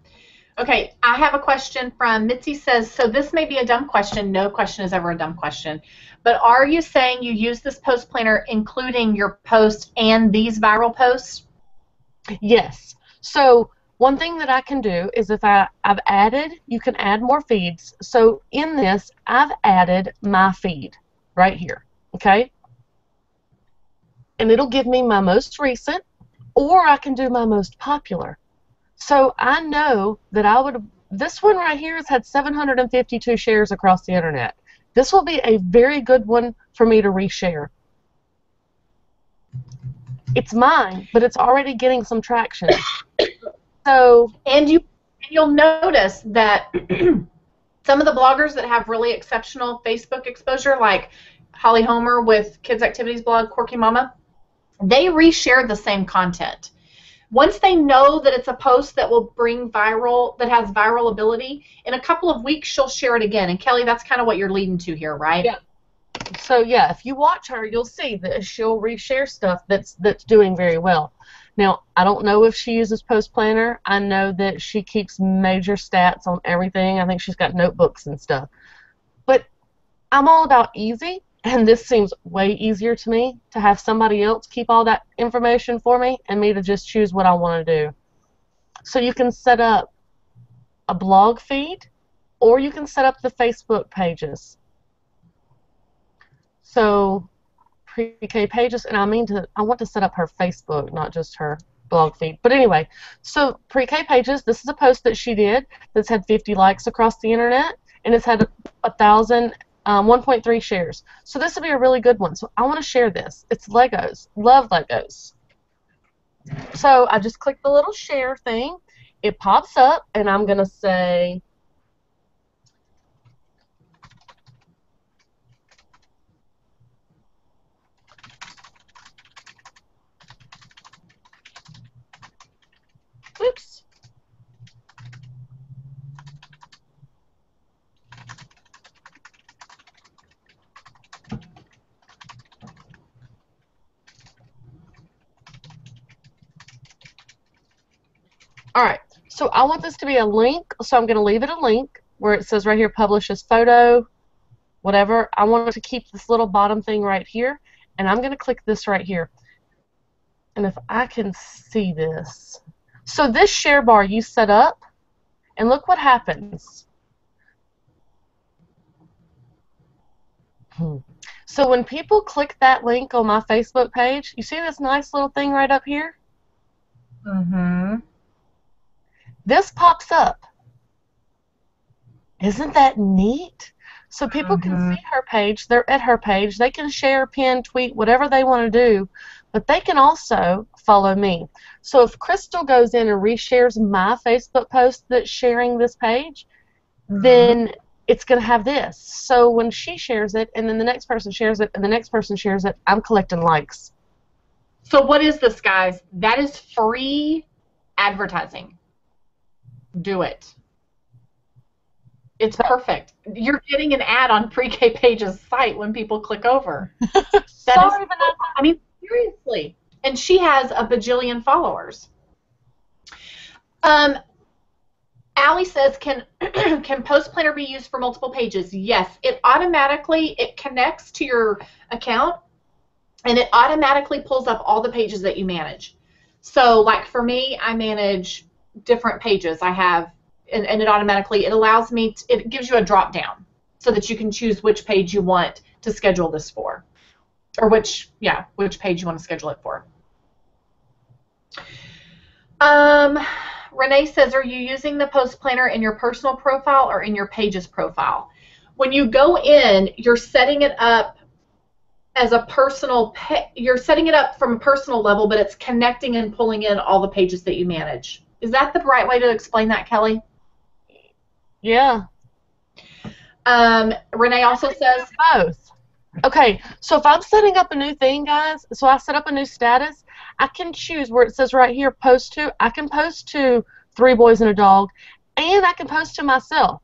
Okay, I have a question from Mitzi says, so this may be a dumb question. No question is ever a dumb question. But are you saying you use this post planner including your post and these viral posts? Yes. So one thing that I can do is if I've added, you can add more feeds. So in this, I've added my feed right here, okay? And it'll give me my most recent, or I can do my most popular. So I know that this one right here has had 752 shares across the internet. This will be a very good one for me to reshare. It's mine, but it's already getting some traction. So, and you'll notice that some of the bloggers that have really exceptional Facebook exposure, like Holly Homer with Kids Activities blog, Quirky Mama, they reshare the same content. Once they know that it's a post that will bring viral, that has viral ability, in a couple of weeks she'll share it again. And Kelly, that's kind of what you're leading to here, right? Yeah. So yeah, if you watch her, you'll see that she'll reshare stuff that's doing very well. Now, I don't know if she uses Post Planner. I know that she keeps major stats on everything. I think she's got notebooks and stuff. But I'm all about easy, and this seems way easier to me to have somebody else keep all that information for me and me to just choose what I want to do. So you can set up a blog feed, or you can set up the Facebook pages. So pre-K pages, and I want to set up her Facebook, not just her blog feed. But anyway, so pre-K pages, this is a post that she did that's had 50 likes across the internet, and it's had 1.3 shares. So this would be a really good one. So I want to share this. It's Legos. Love Legos. So I just click the little share thing. It pops up, and I'm going to say, oops. All right, so I want this to be a link, so I'm going to leave it a link where it says right here, publish as photo, whatever. I want it to keep this little bottom thing right here, and I'm going to click this right here. And if I can see this. So this share bar you set up, and look what happens. So when people click that link on my Facebook page, you see this nice little thing right up here? Mm-hmm. This pops up. Isn't that neat? So people can see her page. They're at her page. They can share, pin, tweet, whatever they want to do, but they can also follow me. So if Crystal goes in and reshares my Facebook post that's sharing this page, then it's going to have this. So when she shares it, and then the next person shares it, and the next person shares it, I'm collecting likes. So what is this, guys? That is free advertising. Do it. It's perfect. You're getting an ad on Pre-K Page's site when people click over. Sorry, Vanessa. I mean, seriously. And she has a bajillion followers. Allie says, can Post Planner be used for multiple pages? Yes. It connects to your account, and it automatically pulls up all the pages that you manage. So, like for me, I manage different pages. I have, and it automatically, it gives you a drop down so that you can choose which page you want to schedule this for, or which page you want to schedule it for. Renee says, are you using the Post Planner in your personal profile or in your Pages profile? When you go in, you're setting it up as a personal, you're setting it up from a personal level, but it's connecting and pulling in all the pages that you manage. Is that the right way to explain that, Kelly? Yeah. Renee also says both. Okay, so if I'm setting up a new thing, guys, so I set up a new status, I can choose where it says right here, post to. I can post to 3 boys and a dog, and I can post to myself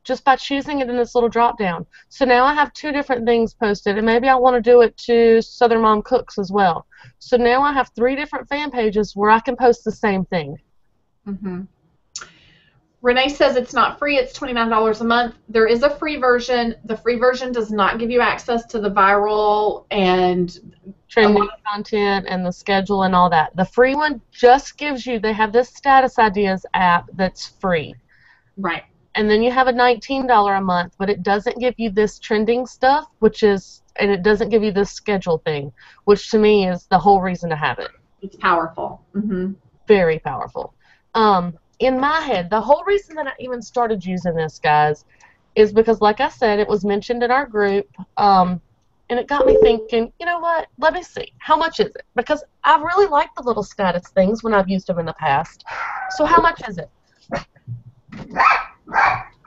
just by choosing it in this little drop down. So now I have 2 different things posted, and maybe I want to do it to Southern Mom Cooks as well. So now I have 3 different fan pages where I can post the same thing. Mm-hmm. Renee says it's not free. It's $29 a month. There is a free version. The free version does not give you access to the viral and trending content and the schedule and all that. The free one just gives you, they have this Status Ideas app that's free. Right. And then you have a $19 a month, but it doesn't give you this trending stuff, and it doesn't give you this schedule thing, which to me is the whole reason to have it. It's powerful. Mm-hmm. Very powerful. In my head, the whole reason that I even started using this, guys, is because, like I said, it was mentioned in our group, and it got me thinking, you know what, let me see, how much is it? Because I really like the little status things when I've used them in the past. So how much is it?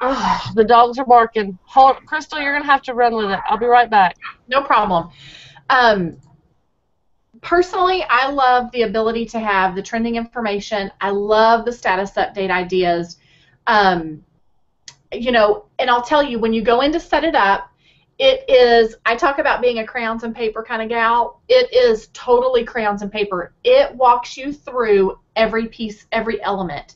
Oh, the dogs are barking. Crystal, you're going to have to run with it. I'll be right back. No problem. Personally, I love the ability to have the trending information. I love the status update ideas. You know, and I'll tell you, when you go in to set it up, I talk about being a crayons and paper kind of gal. It is totally crayons and paper. It walks you through every piece, every element.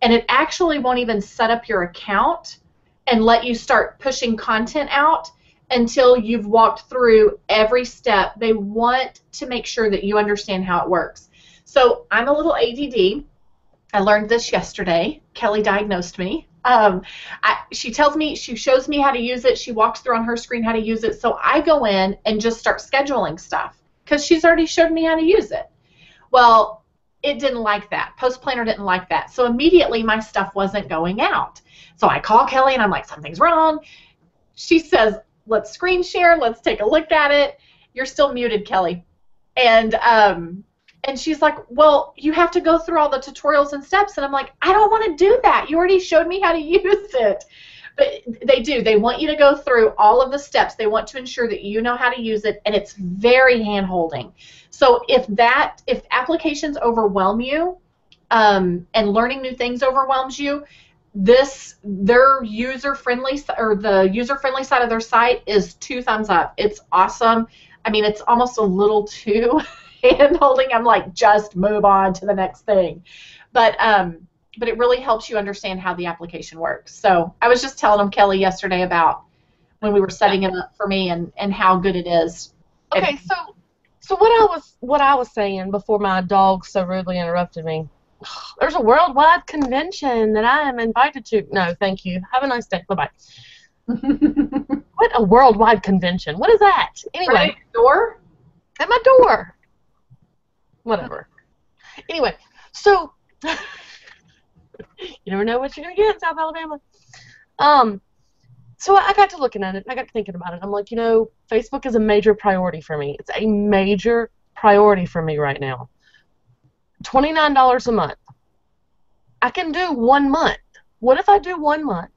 And it actually won't even set up your account and let you start pushing content out until you've walked through every step. They want to make sure that you understand how it works. So I'm a little ADD. I learned this yesterday. Kelly diagnosed me. She shows me how to use it. She walks through on her screen how to use it. So I go in and just start scheduling stuff because she's already showed me how to use it. Well, it didn't like that. Post Planner didn't like that. So immediately my stuff wasn't going out. So I call Kelly and I'm like, something's wrong. She says, let's screen share. Let's take a look at it. You're still muted, Kelly. And she's like, well, you have to go through all the tutorials and steps. And I'm like, I don't want to do that. You already showed me how to use it. But they do. They want you to go through all of the steps. They want to ensure that you know how to use it, and it's very hand-holding. So if applications overwhelm you and learning new things overwhelms you, their user-friendly, or the user-friendly side of their site is 2 thumbs up. It's awesome. I mean, it's almost a little too hand-holding. I'm like, just move on to the next thing. But it really helps you understand how the application works. So I was just telling them, Kelly, yesterday about when we were setting it up for me and how good it is. Okay, so what I was saying before my dog so rudely interrupted me, there's a worldwide convention that I am invited to. No, thank you. Have a nice day. Bye-bye. What a worldwide convention? What is that? Anyway. Right at your door? At my door. Whatever. Anyway, so you never know what you're going to get in South Alabama. So I got to looking at it. I got to thinking about it. I'm like, you know, Facebook is a major priority for me. It's a major priority for me right now. $29 a month. I can do 1 month. What if I do 1 month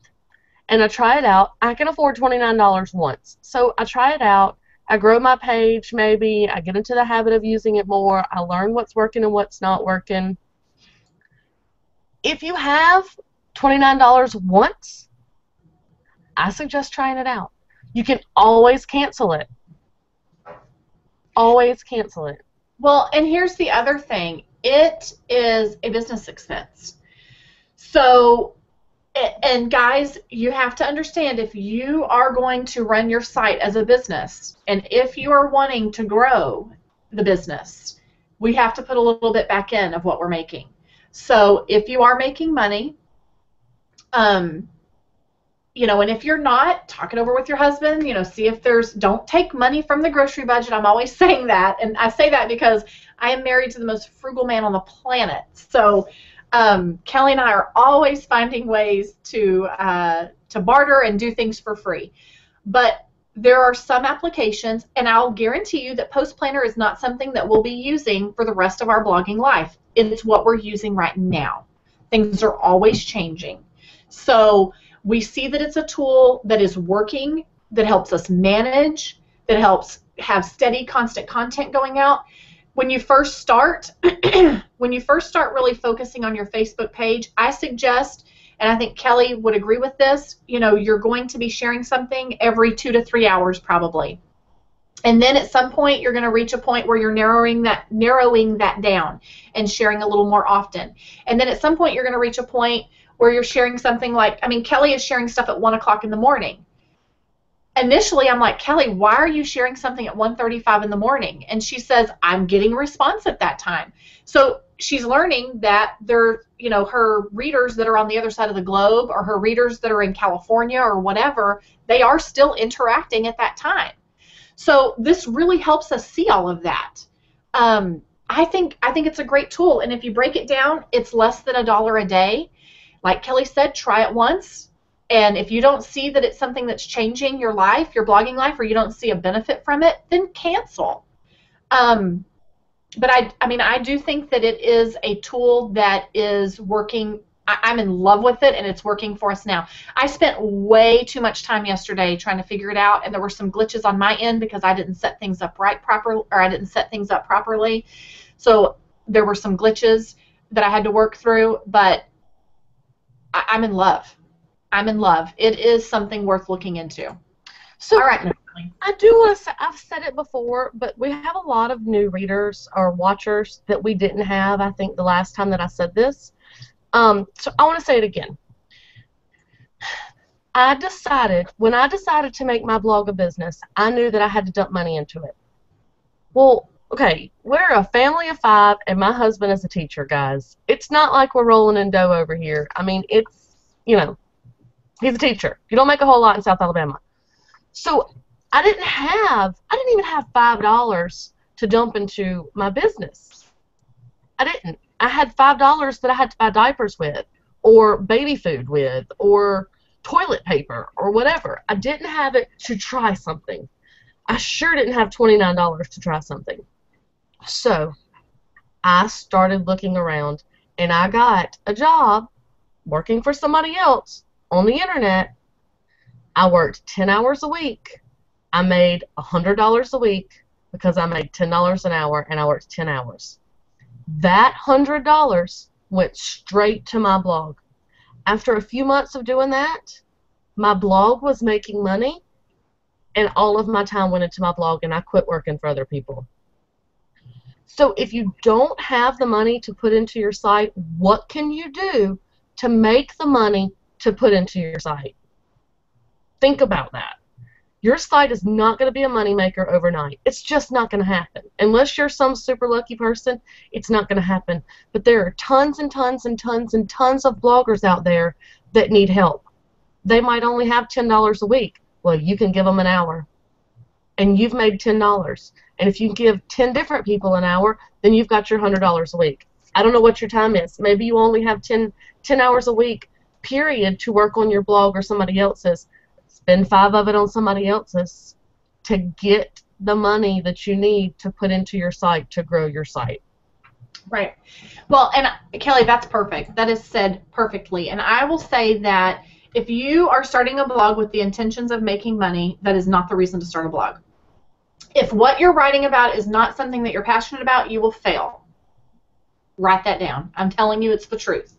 and I try it out? I can afford $29 once. So I try it out. I grow my page maybe. I get into the habit of using it more. I learn what's working and what's not working. If you have $29 once, I suggest trying it out. You can always cancel it. Always cancel it. Well, and here's the other thing. It is a business expense. So, and guys, you have to understand, if you are going to run your site as a business, and if you are wanting to grow the business, we have to put a little bit back in of what we're making. So if you are making money, you know, and if you're not, talk it over with your husband, you know, see if don't take money from the grocery budget. I'm always saying that, and I say that because I am married to the most frugal man on the planet. So Kelly and I are always finding ways to barter and do things for free. But there are some applications, and I'll guarantee you that Post Planner is not something that we'll be using for the rest of our blogging life. It's what we're using right now. Things are always changing. So we see that it's a tool that is working, that helps us manage, that helps have steady, constant content going out. When you first start, really focusing on your Facebook page, I suggest, and I think Kelly would agree with this, you know, you're going to be sharing something every 2 to 3 hours probably. And then at some point you're going to reach a point where you're narrowing that down and sharing a little more often. And then at some point you're going to reach a point where you're sharing something like, I mean, Kelly is sharing stuff at 1 o'clock in the morning. Initially, I'm like, Kelly, why are you sharing something at 1:35 in the morning? And she says, I'm getting a response at that time. So she's learning that you know, her readers that are on the other side of the globe, or her readers that are in California or whatever, they are still interacting at that time. So this really helps us see all of that. I think it's a great tool, and if you break it down, it's less than $1 a day. Like Kelly said, try it once, and if you don't see that it's something that's changing your life, your blogging life, or you don't see a benefit from it, then cancel. But I mean, I do think that it is a tool that is working. I'm in love with it, and it's working for us now. I spent way too much time yesterday trying to figure it out, and there were some glitches on my end because I didn't set things up properly. So there were some glitches that I had to work through, but I'm in love. I'm in love. It is something worth looking into. So, all right, I do want to say, I've said it before, but we have a lot of new readers or watchers that we didn't have, I think, the last time that I said this. So I want to say it again. When I decided to make my blog a business, I knew that I had to dump money into it. Well, okay, we're a family of 5, and my husband is a teacher, guys. It's not like we're rolling in dough over here. I mean, it's, you know, he's a teacher. You don't make a whole lot in South Alabama. So I didn't even have $5 to dump into my business. I didn't. I had $5 that I had to buy diapers with, or baby food with, or toilet paper, or whatever. I didn't have it to try something. I sure didn't have $29 to try something. So I started looking around, and I got a job working for somebody else on the internet. I worked 10 hours a week. I made $100 a week because I made $10 an hour, and I worked 10 hours. That $100 went straight to my blog. After a few months of doing that, my blog was making money, and all of my time went into my blog, and I quit working for other people. So if you don't have the money to put into your site, what can you do to make the money to put into your site? Think about that. Your site is not going to be a moneymaker overnight. It's just not going to happen. Unless you're some super lucky person, it's not going to happen. But there are tons and tons and tons and tons of bloggers out there that need help. They might only have $10 a week. Well, you can give them an hour, and you've made $10. And if you give 10 different people an hour, then you've got your $100 a week. I don't know what your time is. Maybe you only have 10 hours a week, period, to work on your blog or somebody else's. Spend 5 of it on somebody else's to get the money that you need to put into your site to grow your site. Right. Well, and Kelly, that's perfect. That is said perfectly. And I will say that if you are starting a blog with the intentions of making money, that is not the reason to start a blog. If what you're writing about is not something that you're passionate about, you will fail. Write that down. I'm telling you, it's the truth.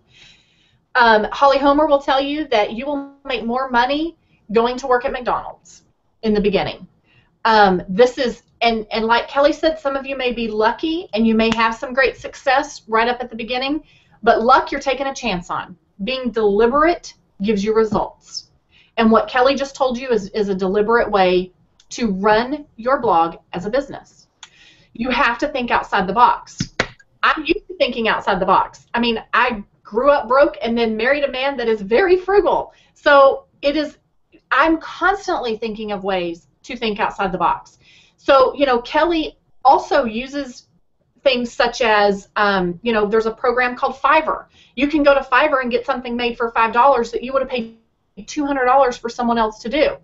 Holly Homer will tell you that you will make more money going to work at McDonald's in the beginning. This is, and like Kelly said, some of you may be lucky and you may have some great success right up at the beginning, but luck you're taking a chance on. Being deliberate gives you results. And what Kelly just told you is a deliberate way to run your blog as a business. You have to think outside the box. I'm used to thinking outside the box. I mean, I grew up broke and then married a man that is very frugal. So I'm constantly thinking of ways to think outside the box. So, Kelly also uses things such as, there's a program called Fiverr. You can go to Fiverr and get something made for $5 that you would have paid $200 for someone else to do.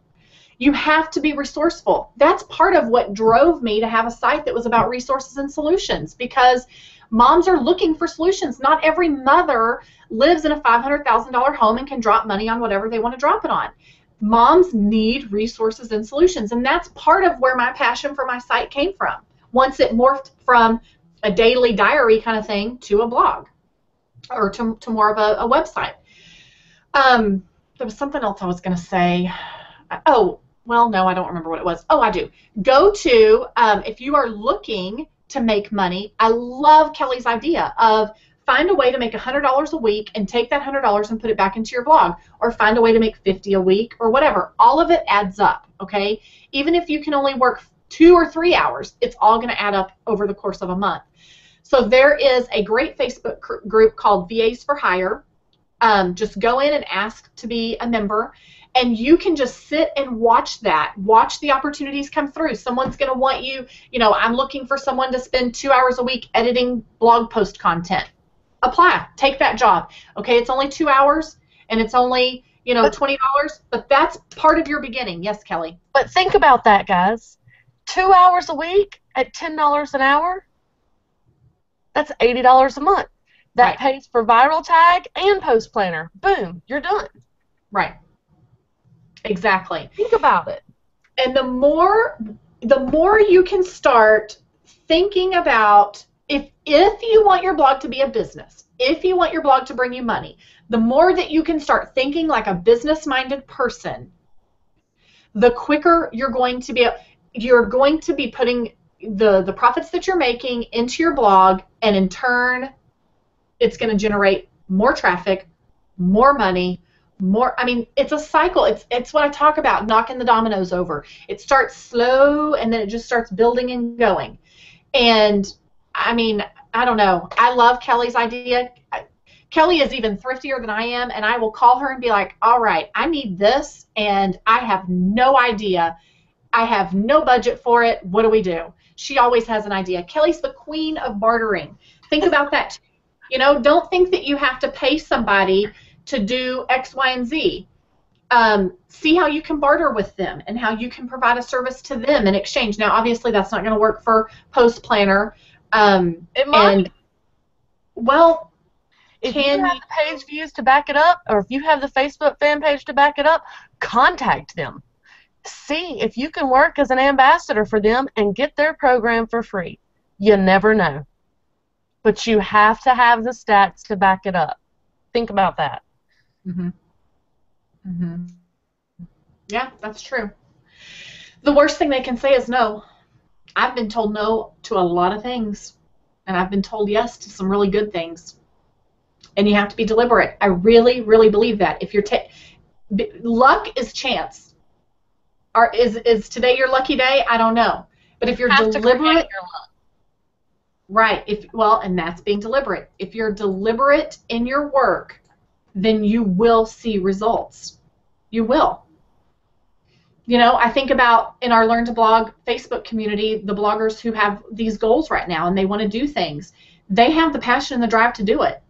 You have to be resourceful. That's part of what drove me to have a site that was about resources and solutions, because moms are looking for solutions. Not every mother lives in a $500,000 home and can drop money on whatever they want to drop it on. Moms need resources and solutions, and that's part of where my passion for my site came from. Once it morphed from a daily diary kind of thing to a blog, or to more of a website. There was something else I was going to say. Oh, well, no, I don't remember what it was. Oh, I do. Go to, if you are looking to make money, I love Kelly's idea of find a way to make $100 a week and take that $100 and put it back into your blog, or find a way to make $50 a week or whatever. All of it adds up, okay? Even if you can only work 2 or 3 hours, it's all going to add up over the course of a month. So there is a great Facebook group called VAs for Hire. Just go in and ask to be a member, and you can just sit and watch that. Watch the opportunities come through. Someone's going to want you, I'm looking for someone to spend 2 hours a week editing blog post content. Apply. Take that job. Okay, it's only 2 hours, and it's only, $20, but that's part of your beginning. Yes, Kelly? But think about that, guys. 2 hours a week at $10 an hour, that's $80 a month. That pays for viral tag and post planner. Boom, you're done. Right. Exactly. Think about it. And the more you can start thinking about, if you want your blog to be a business, if you want your blog to bring you money, the more that you can start thinking like a business-minded person, the quicker you're going to be putting the profits that you're making into your blog, and in turn it's going to generate more traffic, more money, it's a cycle. It's what I talk about, knocking the dominoes over. It starts slow, and then it just starts building and going. And, I don't know. I love Kelly's idea. Kelly is even thriftier than I am, and I will call her and be like, all right, I need this, and I have no idea. I have no budget for it. What do we do? She always has an idea. Kelly's the queen of bartering. Think about that. Don't think that you have to pay somebody to do X, Y, and Z. See how you can barter with them and how you can provide a service to them in exchange. Now, obviously, that's not going to work for Post Planner. It might. Well, if you have the page views to back it up, or if you have the Facebook fan page to back it up, contact them. See if you can work as an ambassador for them and get their program for free. You never know. But you have to have the stats to back it up. Think about that. Mm-hmm. Mm-hmm. Yeah, that's true. The worst thing they can say is no. I've been told no to a lot of things, and I've been told yes to some really good things. And you have to be deliberate. I really, really believe that. If you're luck is chance. Or is today your lucky day? I don't know. But if you're deliberate, right? And that's being deliberate. If you're deliberate in your work, then you will see results. You will. I think about in our Learn to Blog Facebook community, the bloggers who have these goals right now and they want to do things. They have the passion and the drive to do it.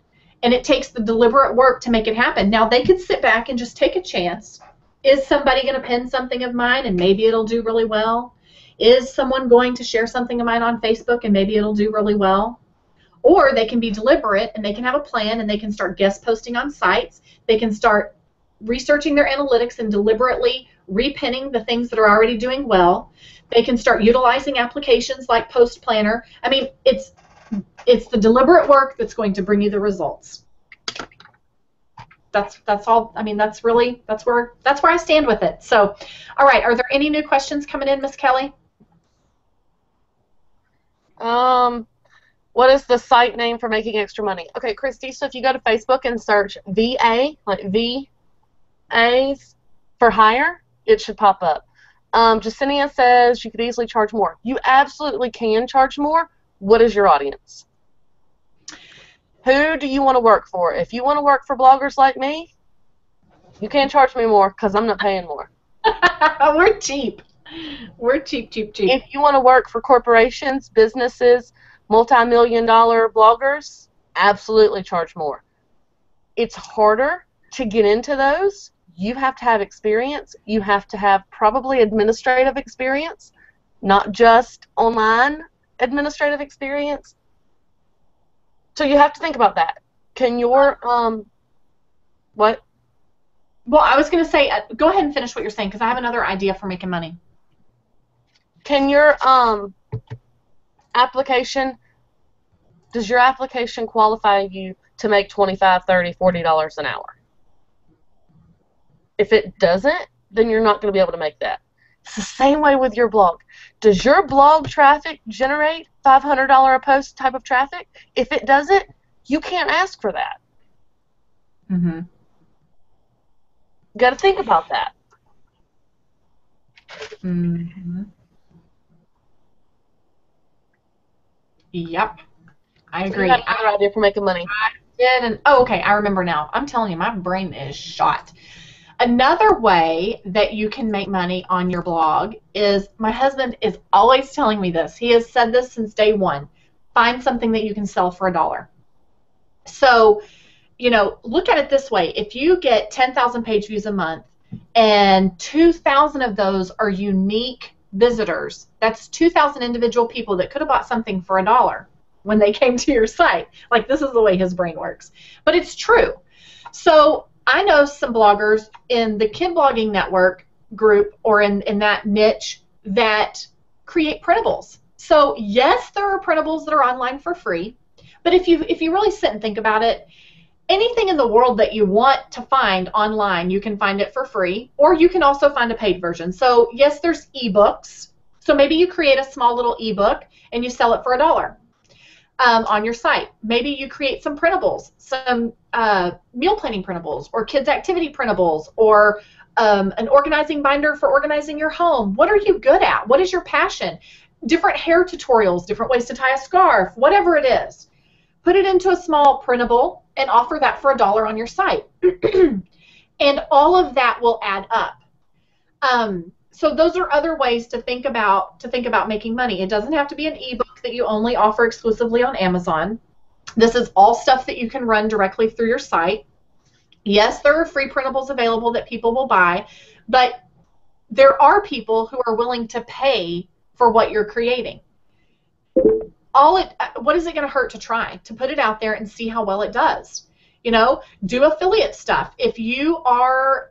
And it takes the deliberate work to make it happen. Now, they could sit back and just take a chance. Is somebody going to pin something of mine and maybe it'll do really well? Is someone going to share something of mine on Facebook and maybe it'll do really well? Or they can be deliberate and they can have a plan and they can start guest posting on sites. They can start researching their analytics and deliberately repinning the things that are already doing well. They can start utilizing applications like Post Planner. I mean, it's the deliberate work that's going to bring you the results. That's all. I mean, that's where I stand with it. So, all right. Are there any new questions coming in, Miss Kelly? What is the site name for making extra money? Okay, Christy, so if you go to Facebook and search VA, like VAs for hire, it should pop up. Jacinia says you could easily charge more. You absolutely can charge more. What is your audience? Who do you want to work for? If you want to work for bloggers like me, you can't charge me more because I'm not paying more. We're cheap. We're cheap. If you want to work for corporations, businesses, multi-million-dollar bloggers, absolutely charge more. It's harder to get into those. You have to have experience. You have to have probably administrative experience, not just online administrative experience. So you have to think about that. Can your, what? Well, I was going to say, go ahead and finish what you're saying because I have another idea for making money. Can your application, does your application qualify you to make $25, $30, $40 an hour? If it doesn't, then you're not going to be able to make that. It's the same way with your blog. Does your blog traffic generate $500 a post type of traffic? If it doesn't, you can't ask for that. Mm-hmm. You got to think about that. Mm-hmm. Yep. I agree. You have another idea for making money. I did, and oh, okay, I remember now. I'm telling you, my brain is shot. Another way that you can make money on your blog is, my husband is always telling me this. He has said this since day one. Find something that you can sell for $1. So, you know, look at it this way. If you get 10,000 page views a month and 2,000 of those are unique visitors, that's 2,000 individual people that could have bought something for $1 when they came to your site. Like, this is the way his brain works. But it's true. So I know some bloggers in the Kid Blogging Network group or in that niche that create printables. So yes, there are printables that are online for free, but if you really sit and think about it, anything in the world that you want to find online, you can find it for free, or you can also find a paid version. So yes, there's ebooks. So maybe you create a small little ebook and you sell it for $1. On your site. Maybe you create some printables, some meal planning printables, or kids activity printables, or an organizing binder for organizing your home. What are you good at? What is your passion? Different hair tutorials, different ways to tie a scarf, whatever it is. Put it into a small printable and offer that for $1 on your site. And all of that will add up. So those are other ways to think about making money. It doesn't have to be an ebook that you only offer exclusively on Amazon. This is all stuff that you can run directly through your site. Yes, there are free printables available that people will buy, but there are people who are willing to pay for what you're creating. What is it going to hurt to try to put it out there and see how well it does? You know, do affiliate stuff. If you are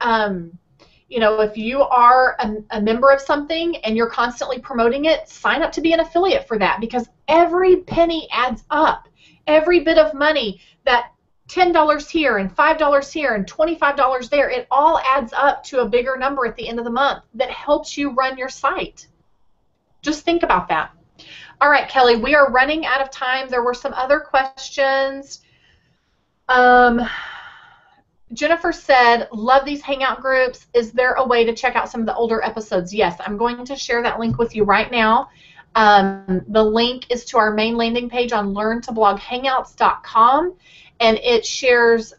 if you are a member of something and you're constantly promoting it, sign up to be an affiliate for that, because every penny adds up. Every bit of money, that $10 here and $5 here and $25 there, it all adds up to a bigger number at the end of the month that helps you run your site. Just think about that. All right, Kelly, we are running out of time. There were some other questions. Jennifer said, love these Hangout groups. Is there a way to check out some of the older episodes? Yes, I'm going to share that link with you right now. The link is to our main landing page on learntobloghangouts.com, and it shares,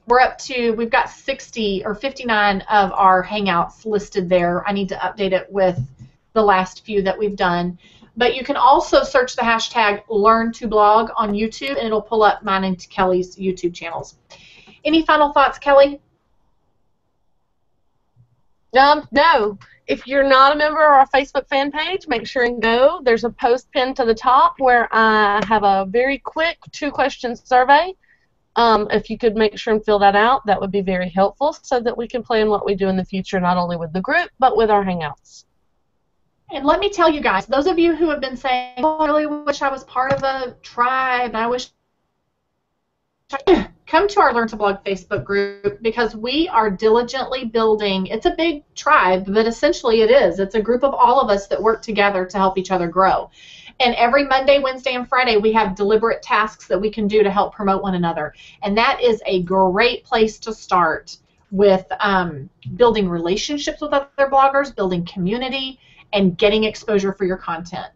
we've got 60 or 59 of our Hangouts listed there. I need to update it with the last few that we've done. But you can also search the hashtag LearnToBlog on YouTube, and it'll pull up mine and Kelly's YouTube channels. Any final thoughts, Kelly? No. If you're not a member of our Facebook fan page, make sure and go. There's a post pinned to the top where I have a very quick 2-question survey. If you could make sure and fill that out, that would be very helpful so that we can plan what we do in the future, not only with the group, but with our Hangouts. And let me tell you guys, those of you who have been saying, oh, I really wish I was part of a tribe, and I wish come to our Learn to Blog Facebook group, because we are diligently building. It's a big tribe, but essentially it is. It's a group of all of us that work together to help each other grow. And every Monday, Wednesday, and Friday, we have deliberate tasks that we can do to help promote one another. And that is a great place to start with building relationships with other bloggers, building community, and getting exposure for your content.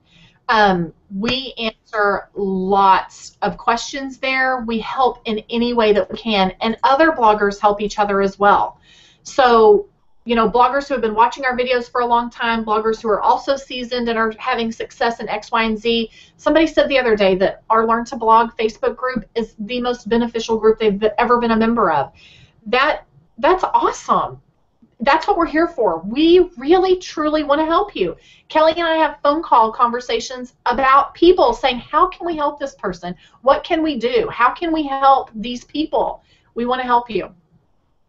We answer lots of questions there. We help in any way that we can, and other bloggers help each other as well. So, you know, bloggers who have been watching our videos for a long time, bloggers who are also seasoned and are having success in X, Y, and Z. Somebody said the other day that our Learn to Blog Facebook group is the most beneficial group they've ever been a member of. That's awesome. That's what we're here for. We really, truly want to help you. Kelly and I have phone call conversations about people saying, how can we help this person? What can we do? How can we help these people? We want to help you.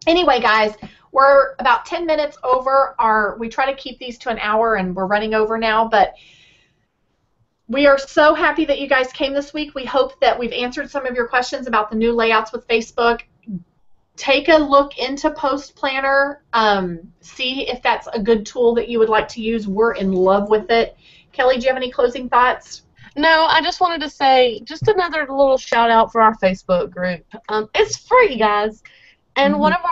Anyway, guys, we're about 10 minutes over we try to keep these to an hour, and we're running over now, but we are so happy that you guys came this week. We hope that we've answered some of your questions about the new layouts with Facebook. Take a look into Post Planner. See if that's a good tool that you would like to use. We're in love with it. Kelly, do you have any closing thoughts? No, I just wanted to say just another little shout out for our Facebook group. It's free, guys. And one of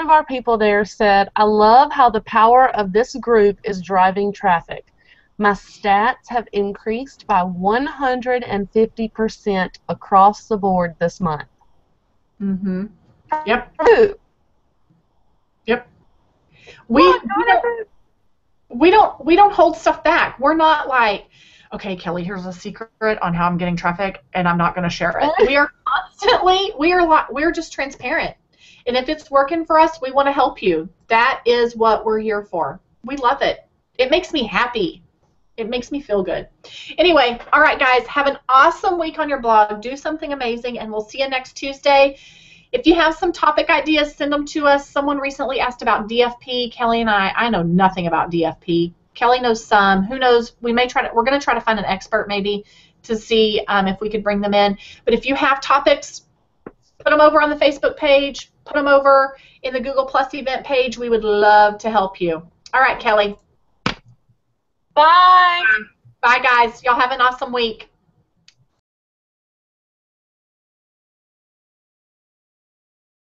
our people there said, I love how the power of this group is driving traffic. My stats have increased by 150% across the board this month. Mm-hmm. Yep. Yep. We don't hold stuff back. We're not like, okay, Kelly, here's a secret on how I'm getting traffic, and I'm not going to share it. We are constantly, we're just transparent. And if it's working for us, we want to help you. That is what we're here for. We love it. It makes me happy. It makes me feel good. Anyway, all right, guys, have an awesome week on your blog. Do something amazing, and we'll see you next Tuesday. If you have some topic ideas, send them to us. Someone recently asked about DFP. Kelly and I know nothing about DFP. Kelly knows some. Who knows? We're going to try to find an expert maybe to see if we could bring them in. But if you have topics, put them over on the Facebook page. Put them over in the Google Plus event page. We would love to help you. All right, Kelly. Bye. Bye, guys. Y'all have an awesome week.